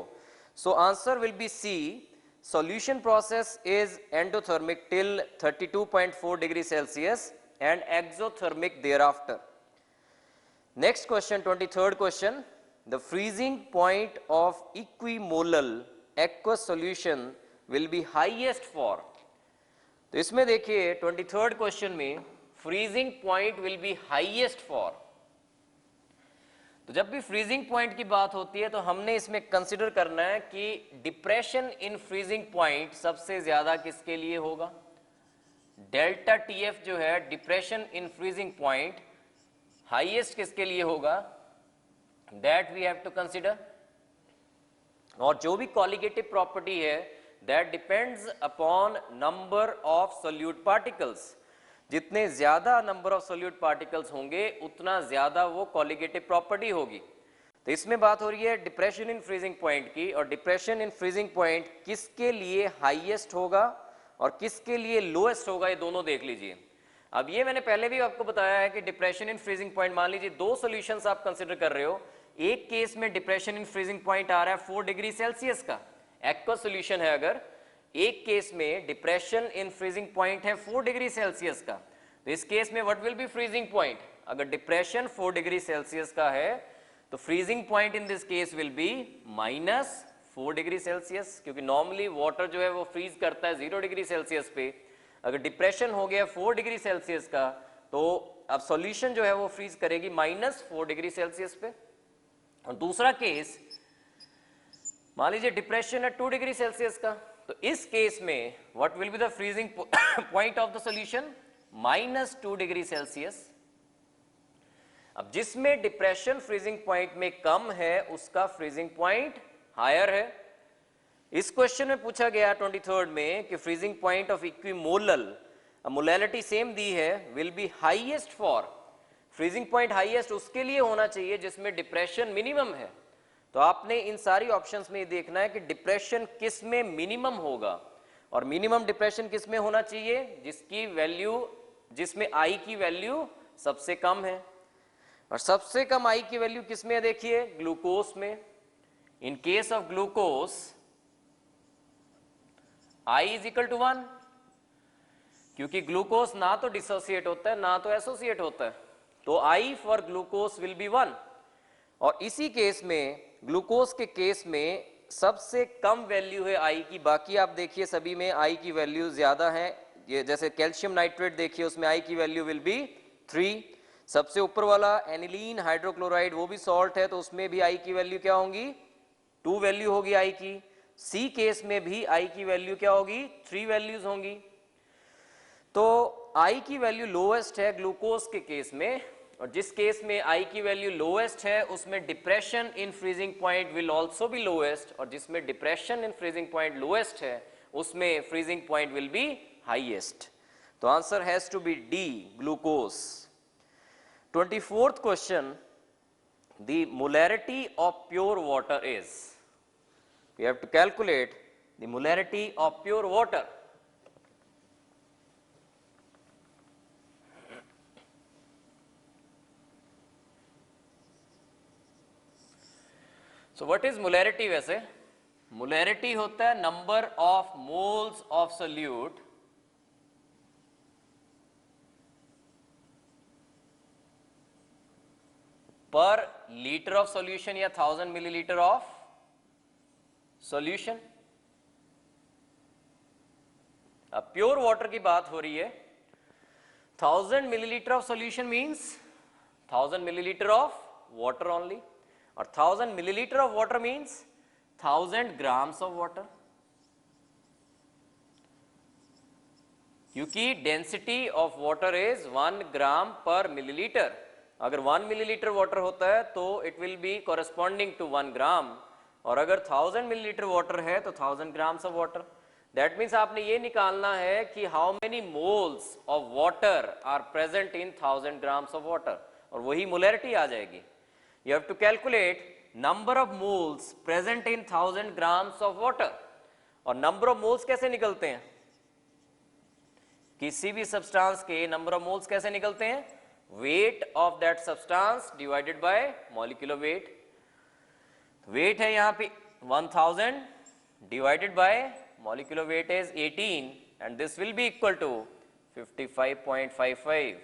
So answer will be C. Solution process is endothermic till 32.4 degree Celsius and exothermic thereafter. Next question, 23rd question. The freezing point of equimolal aqueous solution will be highest for. तो इसमें देखिए 23rd question में freezing point will be highest for. तो जब भी freezing point की बात होती है तो हमने इसमें कंसिडर करना है कि डिप्रेशन इन फ्रीजिंग पॉइंट सबसे ज्यादा किसके लिए होगा, डेल्टा टीएफ जो है depression in freezing point highest किसके लिए होगा, that we have to consider. और जो भी कॉलिगेटिव प्रॉपर्टी है that depends upon number of solute particles. जितने ज्यादा नंबर ऑफ सोल्यूट पार्टिकल्स होंगे उतना ज्यादा वो कॉलिगेटिव प्रॉपर्टी होगी। तो इसमें बात हो रही है डिप्रेशन इन फ्रीजिंग पॉइंट की, और डिप्रेशन इन फ्रीजिंग पॉइंट किसके लिए हाईएस्ट होगा और किसके लिए लोएस्ट होगा, ये दोनों देख लीजिए। अब ये मैंने पहले भी आपको बताया है कि डिप्रेशन इन फ्रीजिंग पॉइंट, मान लीजिए दो सॉल्यूशंस आप कंसिडर कर रहे हो, एक केस में डिप्रेशन इन फ्रीजिंग पॉइंट आ रहा है 4 डिग्री सेल्सियस का, एक्वस सॉल्यूशन है, अगर एक केस में डिप्रेशन इन फ्रीजिंग पॉइंट है 4 डिग्री सेल्सियस का, तो इस केस में what will B freezing point, अगर डिप्रेशन 4 डिग्री सेल्सियस का है तो freezing point in this case will be -4 degree Celsius, क्योंकि नॉर्मली वाटर जो है वो फ्रीज करता है 0 डिग्री सेल्सियस पे। अगर डिप्रेशन हो गया 4 डिग्री सेल्सियस का तो अब सॉल्यूशन जो है वो फ्रीज करेगी -4 डिग्री सेल्सियस पे। और दूसरा केस मान लीजिए डिप्रेशन है 2 डिग्री सेल्सियस का, तो इस केस में what will be the freezing point of the solution, -2 degree Celsius. अब जिसमें डिप्रेशन फ्रीजिंग पॉइंट में कम है उसका फ्रीजिंग पॉइंट हायर है। इस क्वेश्चन में पूछा गया 23rd में कि freezing point of equimolal, molality same दी है, will be highest for freezing point highest उसके लिए होना चाहिए जिसमें डिप्रेशन मिनिमम है। तो आपने इन सारी ऑप्शंस में ये देखना है कि डिप्रेशन किस में मिनिमम होगा, और मिनिमम डिप्रेशन किस में होना चाहिए, जिसकी वैल्यू, जिसमें आई की वैल्यू सबसे कम है। और सबसे कम आई की वैल्यू किस में है, देखिए ग्लूकोज में। In case of glucose I is equal to 1, क्योंकि ग्लूकोज ना तो डिसोसिएट होता है ना तो एसोसिएट होता है, तो I for glucose will be 1। और इसी केस में, ग्लूकोज के केस में सबसे कम वैल्यू है आई की, बाकी आप देखिए सभी में आई की वैल्यू ज्यादा है। ये जैसे कैल्शियम नाइट्रेट देखिए, उसमें आई की वैल्यू विल बी 3। सबसे ऊपर वाला एनिलीन हाइड्रोक्लोराइड, वो भी सॉल्ट है, तो उसमें भी आई की वैल्यू क्या होगी, 2 वैल्यू होगी आई की। सी केस में भी आई की वैल्यू क्या होगी, 3 वैल्यूज होंगी। तो आई की वैल्यू लोएस्ट है ग्लूकोज के केस में, और जिस केस में आई की वैल्यू लोएस्ट है उसमें depression in freezing point will also be lowest, और जिसमें depression in freezing point lowest है उसमें freezing point will be highest. तो answer has to be D, glucose. 24th question, the molarity of pure water is, we have to calculate the molarity of pure water. So what is molarity? वैसे molarity होता है number of moles of solute per litre of solution या 1000 millilitre of solution. अब pure water की बात हो रही है, 1000 millilitre of solution means 1000 millilitre of water only, और 1000 millilitre of water means 1000 grams of water, क्योंकि density of water is 1 gram per millilitre. अगर 1 मिलीलीटर वाटर होता है तो it will be corresponding to 1 gram, और अगर 1000 मिलीलीटर वाटर है तो 1000 grams of water. That means आपने ये निकालना है कि how many moles of water are present in 1000 grams of water, और वही मोलैरिटी आ जाएगी। You have to calculate number of moles present in 1000 grams of water. और नंबर ऑफ मोल्स कैसे निकलते हैं, किसी भी सब्सटेंस के नंबर ऑफ मोल्स कैसे निकलते हैं, weight of that substance divided by molecular weight। weight है यहाँ पे 1000 divided by molecular weight is 18, and this will be equal to 55.55।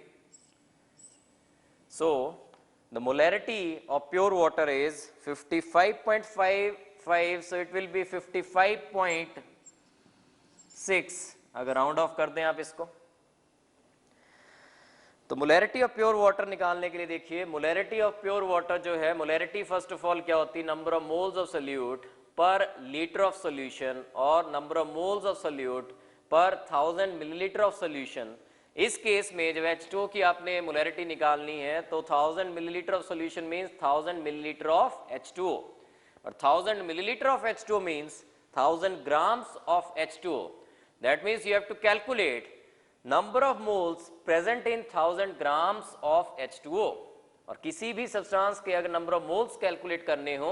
so the molarity of pure water is 55.55, so it will be 55.6 अगर round off कर दें आप इसको। तो molarity of pure water निकालने के लिए देखिए, मोलैरिटी ऑफ प्योर वाटर जो है, मोलैरिटी फर्स्ट ऑफ ऑल क्या होती है, number of moles of solute पर लीटर ऑफ सॉल्यूशन, और number of moles of solute पर 1000 मिलीलीटर ऑफ सॉल्यूशन। इस केस में जब H2O की आपने मोलैरिटी निकालनी है तो 1000 millilitre of solution means 1000 millilitre of H2O, और 1000 millilitre of H2O means 1000 grams of H2O। That means you have to calculate number of moles present in 1000 grams of H2O। और किसी भी सब्सटेंस के अगर नंबर ऑफ मोल्स कैलकुलेट करने हो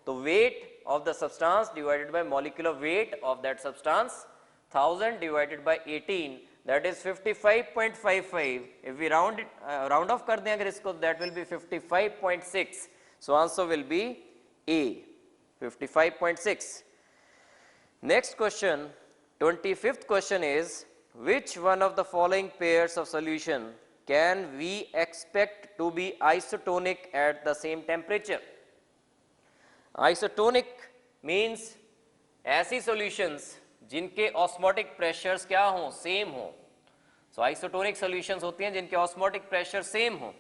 तो weight of the substance divided by molecular weight of that substance, 1000 divided by 18, that is 55.55। If we round off कर दें अगर इसको, that will be 55.6। So answer will be A, 55.6। Next question, 25th question is, which one of the following pairs of solution can we expect to be isotonic at the same temperature? Isotonic means ऐसी solutions जिनके osmotic pressures क्या हो, same हो। so isotonic solutions होती हैं जिनके osmotic pressure same हो,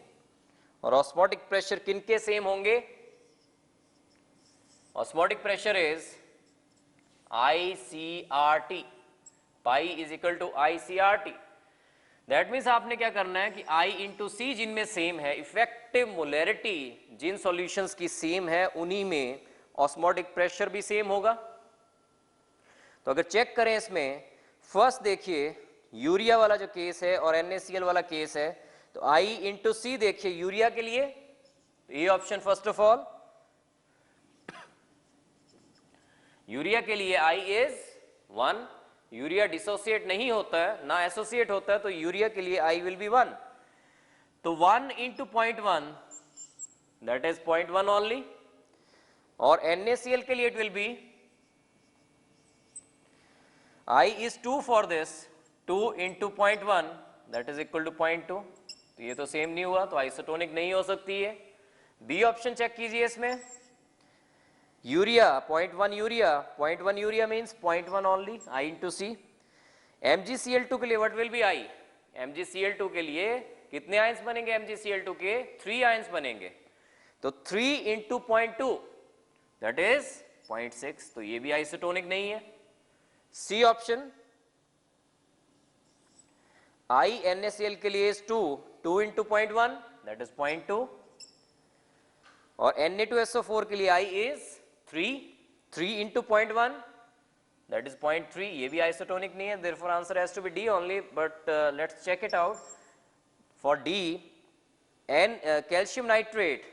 और osmotic pressure किनके सेम होंगे, osmotic pressure is ICRT, pi is equal to ICRT। That means आपने क्या करना है कि I इंटू सी जिनमें सेम है, इफेक्टिव मोलैरिटी जिन सॉल्यूशंस की सेम है उन्हीं में ऑस्मोटिक प्रेशर भी सेम होगा। तो अगर चेक करें इसमें, फर्स्ट देखिए यूरिया वाला जो केस है और NaCl वाला केस है, तो I इंटू सी देखिए यूरिया के लिए, ये option first of all, urea के लिए I इज 1, यूरिया डिसोसिएट नहीं होता है ना एसोसिएट होता है, तो यूरिया के लिए I विल बी 1, तो 1 इंटू 0.1 दैट इज 0.1 ओनली, और NaCl के लिए it will be I is 2 for this, 2 into 0.1 that is equal to 0.2, तो ये तो सेम नहीं हुआ, तो आइसोटोनिक नहीं हो सकती है। बी ऑप्शन चेक कीजिए इसमें, urea 0.1 urea, 0.1 urea means 0.1 only, I into C। MgCl2 के लिए what will be I, MgCl2 के लिए कितने आयंस बनेंगे MgCl2 के, 3 आयंस बनेंगे, तो 3 into 0.2 दैट इज 0.6, तो ये भी आइसोटोनिक नहीं है। सी ऑप्शन, I NaCl के लिए इज 2, 2 into 0.1 दैट इज 0.2, और Na2SO4 के लिए I is 3, 3 into 0.1 that is 0.3, ये भी आइसोटोनिक नहीं है, therefore answer has to be D only, but let's check it out for D. Calcium nitrate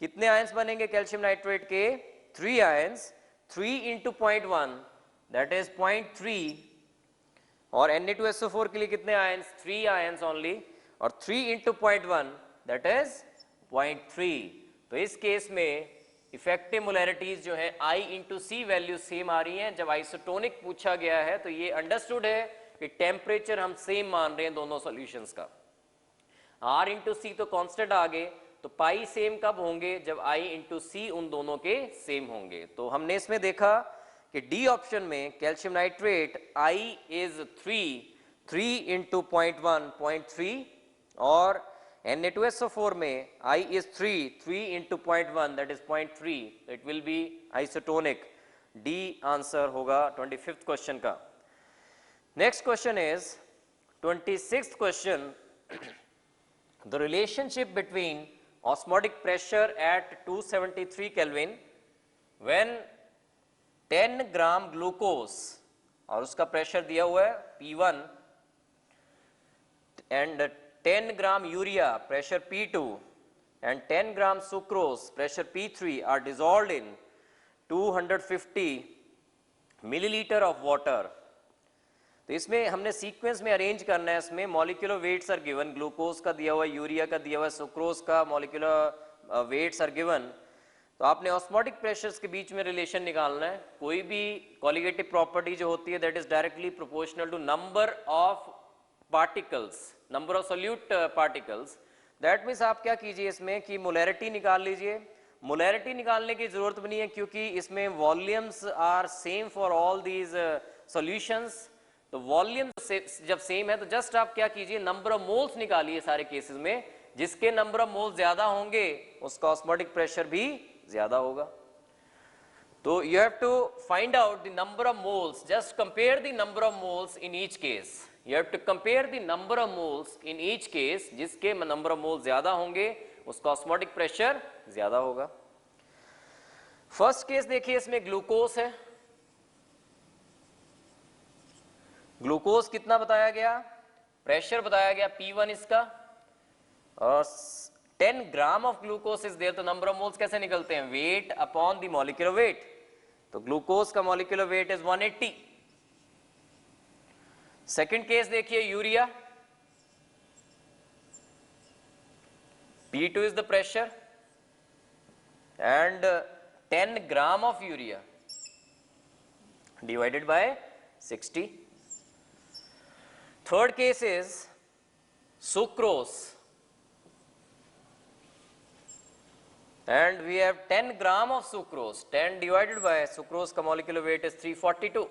कितने आयंस बनेंगे कैल्शियम नाइट्रेट के, 3 आयंस, 3 into 0.1 दैट इज 0.3, और Na2SO4 के लिए कितने आयंस, 3 आयंस ओनली, और 3 into 0.1 दैट इज 0.3, तो इस केस में इफेक्टिव मोलैरिटीज जो है I into C value same आ रही हैं। जब आइसोटोनिक पूछा गया है तो ये अंडरस्टूड है कि टेम्परेचर हम सेम मान रहे हैं दोनों सॉल्यूशंस का, R इंटू सी तो कांस्टेंट आ गए, तो पाई सेम कब होंगे, जब I इंटू सी उन दोनों के सेम होंगे। तो हमने इसमें देखा कि डी ऑप्शन में calcium nitrate I is 3 into 0.1 0.3, और Na2SO4 में I is 3 into 0.1 that is 0.3, it will be isotonic। D answer होगा 25th क्वेश्चन का। Next question is 26th question, the relationship between osmotic pressure at 273 Kelvin when 10 gram glucose, और उसका pressure दिया हुआ है P1, and 10 gram urea pressure P2 and 10 gram sucrose pressure P3 are dissolved in 250 milliliter of water। तो इसमें हमने sequence में arrange करना है, इसमें molecular weights are given, glucose का दिया हुआ, यूरिया का दिया हुआ, सुक्रोज का मॉलिक्यूलर वेट्स आर गिवन, तो आपने ऑस्मोटिक प्रेशर्स के बीच में रिलेशन निकालना है। कोई भी कॉलिगेटिव प्रॉपर्टी जो होती है that is directly proportional to number of particles, number of solute particles. That means आप क्या कीजिए इसमें कि मोलैरिटी निकाल लीजिए। मोलैरिटी निकालने की जरूरत भी नहीं है क्योंकि इसमें volumes are same for all these solutions, तो वॉल्यूम जब सेम है तो जस्ट आप क्या कीजिए, नंबर ऑफ मोल्स निकालिए सारे केसेस में, जिसके नंबर ऑफ मोल्स ज्यादा होंगे उसका ऑस्मोटिक प्रेशर भी ज्यादा होगा। तो you have to find out the number of moles, just compare the number of moles in each case, you have to compare the number of moles in each case, जिसके number of moles ज्यादा होंगे उसका osmotic pressure ज्यादा होगा। First case देखिए, इसमें glucose है, glucose कितना बताया गया, प्रेशर बताया गया P1 इसका, और 10 gram of glucose is there, तो नंबर ऑफ मोल्स कैसे निकलते हैं, weight upon the molecular weight, तो ग्लूकोज का molecular weight is 180। Second case देखिए urea, P2 is the pressure and 10 gram of urea divided by 60. Third case is sucrose and we have 10 gram of sucrose, 10 divided by sucrose का molecular weight is 342।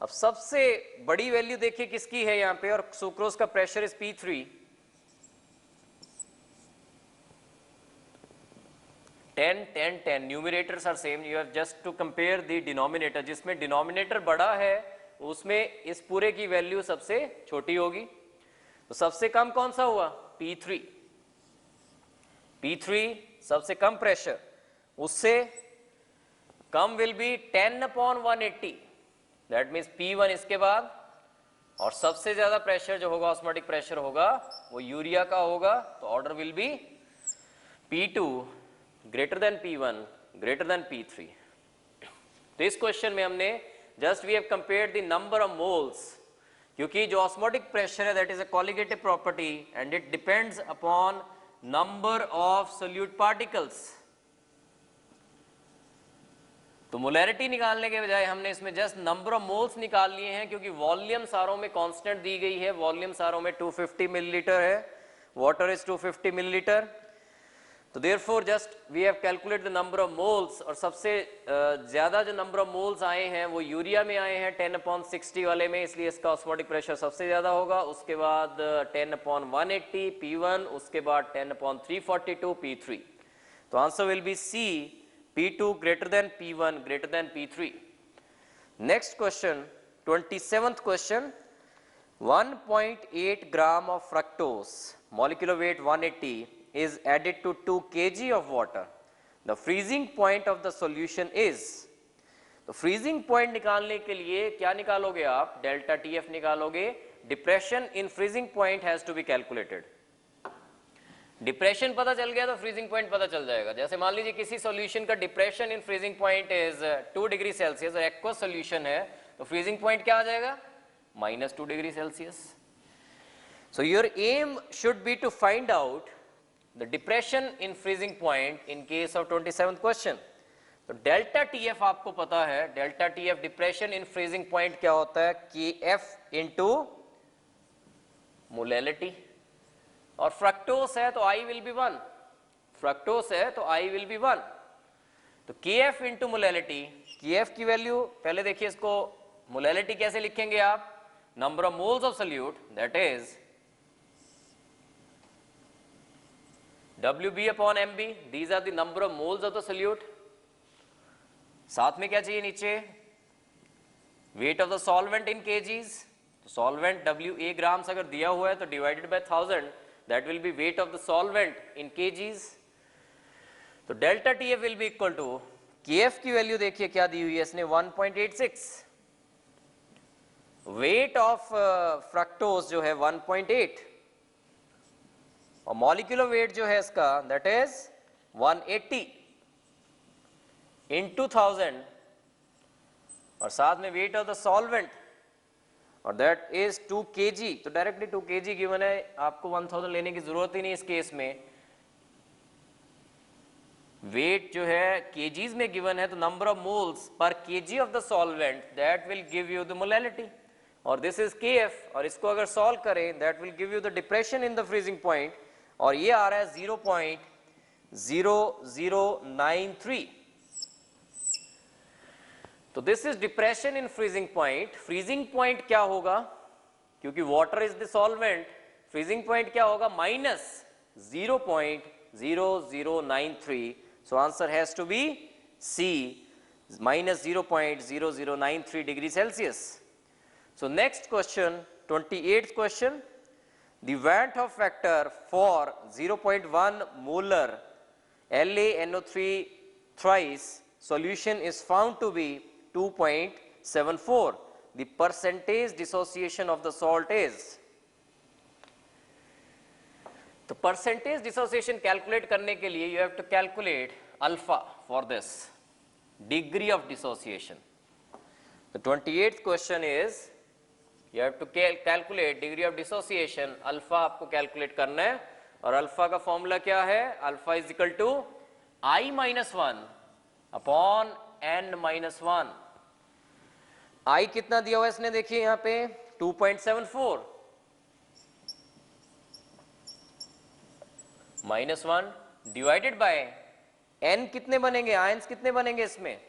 अब सबसे बड़ी value देखिए किसकी है यहां पे, और सुक्रोज का pressure is P3, 10 10 10, numerators are same, you have just to compare the denominator, जिसमें डिनोमिनेटर बड़ा है उसमें इस पूरे की वैल्यू सबसे छोटी होगी, तो सबसे कम कौन सा हुआ, P3, P3 सबसे कम प्रेशर, उससे come will be 10 upon 180, that means P1 इसके बाद और सबसे ज्यादा प्रेशर जो होगा ऑस्मोटिक प्रेशर होगा वो यूरिया का होगा, तो order will be P2 greater than P1 greater than P3। तो इस क्वेश्चन में हमने just we have compared the number of moles, क्योंकि जो ऑस्मोटिक प्रेशर है that is a colligative property and it depends upon number of solute particles. तो molarity निकालने के बजाय हमने इसमें जस्ट नंबर ऑफ मोल्स निकाल लिए हैं, क्योंकि वॉल्यूम सारों में कांस्टेंट दी गई है, वॉल्यूम सारों में 250 मिलीलीटर है, वाटर इज 250 मिलीलीटर। तो therefore just we have calculate the number of moles, और सबसे ज्यादा जो नंबर ऑफ मोल्स आए हैं वो यूरिया में आए हैं 10/60 वाले में, इसलिए इसका ऑस्मोटिक प्रेशर सबसे ज्यादा होगा। उसके बाद 10/180 P1, उसके बाद 10/342 P3। तो answer will be C, P2 greater than P1 greater than P3। Next question, 27th question, 1.8 gram of fructose, molecular weight 180, is added to 2 kg of water. The freezing point of the solution is, तो freezing point निकालने के लिए क्या निकालोगे आप? Delta TF निकालोगे। Depression in freezing point has to be calculated। Depression पता चल गया तो फ्रीजिंग पॉइंट पता चल जाएगा। जैसे मान लीजिए किसी सॉल्यूशन का depression in freezing point is 2 degree Celsius और एक्वस सॉल्यूशन है, तो फ्रीजिंग पॉइंट क्या आ जाएगा? -2 degree Celsius. So your aim should be to find out the depression in freezing point in case of 27th question. तो delta TF आपको पता है, delta TF depression in freezing point क्या होता है? KF इंटू मोलैलिटी, और fructose है तो I विल बी 1, फ्रक्टोस है तो I विल बी 1। तो KF इंटू मोलैलिटी, KF की वैल्यू पहले देखिए, इसको मोलैलिटी कैसे लिखेंगे आप? Number of moles of solute, that is WB upon MB, these are the number of moles of the solute. साथ में क्या चाहिए नीचे? Weight of the solvent in kgs। तो सॉल्वेंट WA ग्राम्स अगर दिया हुआ है तो divided by 1000, that will be weight of the solvent in kgs। तो delta TF will be equal to, KF की वैल्यू देखिए क्या दी हुई है इसने, 1.86, वेट ऑफ फ्रक्टोज जो है 1.8, और मॉलिक्यूलर वेट जो है इसका दैट इज 180 into 1000, और साथ में वेट ऑफ द सॉल्वेंट, और दैट इज 2 kg। तो डायरेक्टली 2 kg गिवन है, आपको 1000 लेने की जरूरत ही नहीं इस केस में। वेट जो है kgs में गिवन है, तो number of moles per kg of the solvent that will give you the molality, और दिस इज KF, और इसको अगर सॉल्व करें that will give you the depression in the freezing point, और ये आ रहा है 0.0093। तो this is depression in freezing point. Freezing point क्या होगा? क्योंकि water is the solvent, freezing point क्या होगा? -0.0093। So answer has to be C, -0.0093 degree Celsius. So next question, 28th question, the Van't Hoff factor for 0.1 molar LaNO3 thrice solution is found to be 2.74. The percentage dissociation of the salt is, तो percentage dissociation calculate करने के लिए you have to calculate alpha for this degree of dissociation. The 28th question is you have to calculate degree of dissociation, alpha आपको calculate करना है, और alpha का formula क्या है? Alpha is equal to I-1 upon N-1। I कितना दिया हुआ है इसने, देखिए यहां पे 2.74, -1 डिवाइडेड बाय N कितने बनेंगे? आयंस कितने बनेंगे इसमें?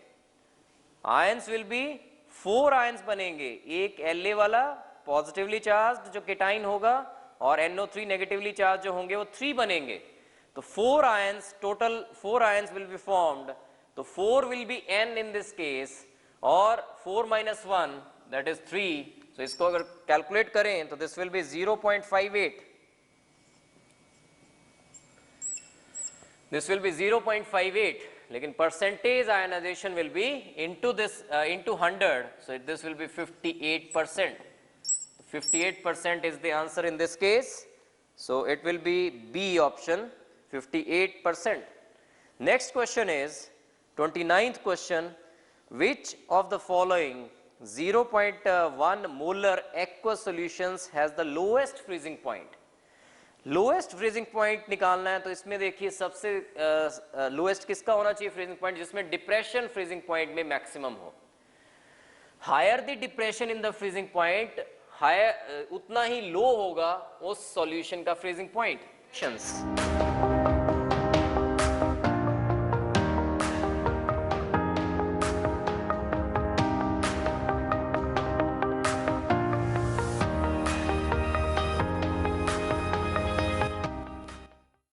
आयंस विल बी 4 आयंस बनेंगे, एक La वाला पॉजिटिवली चार्ज जो केटाइन होगा, और NO3 नेगेटिवली चार्ज जो होंगे वो 3 बनेंगे। तो 4 ions, total 4 ions will be formed, तो 4 will be N in this case, और 4 - 1 दैट इज 3। तो इसको अगर कैलकुलेट करें तो this will be 0.58, this will be 0.58, लेकिन percentage ionisation will be into this into 100, so this will be 58%। 58% is the answer in this case. So it will be B option, 58%. Next question is 29th question. Which of the following 0.1 molar aqueous solutions has the lowest freezing point? Lowest freezing point निकालना है तो इसमें देखिए सबसे lowest किसका होना चाहिए freezing point, जिसमें डिप्रेशन फ्रीजिंग पॉइंट में मैक्सिमम हो. Higher the depression in the freezing point, higher उतना ही लो होगा उस सॉल्यूशन का फ्रीजिंग पॉइंट.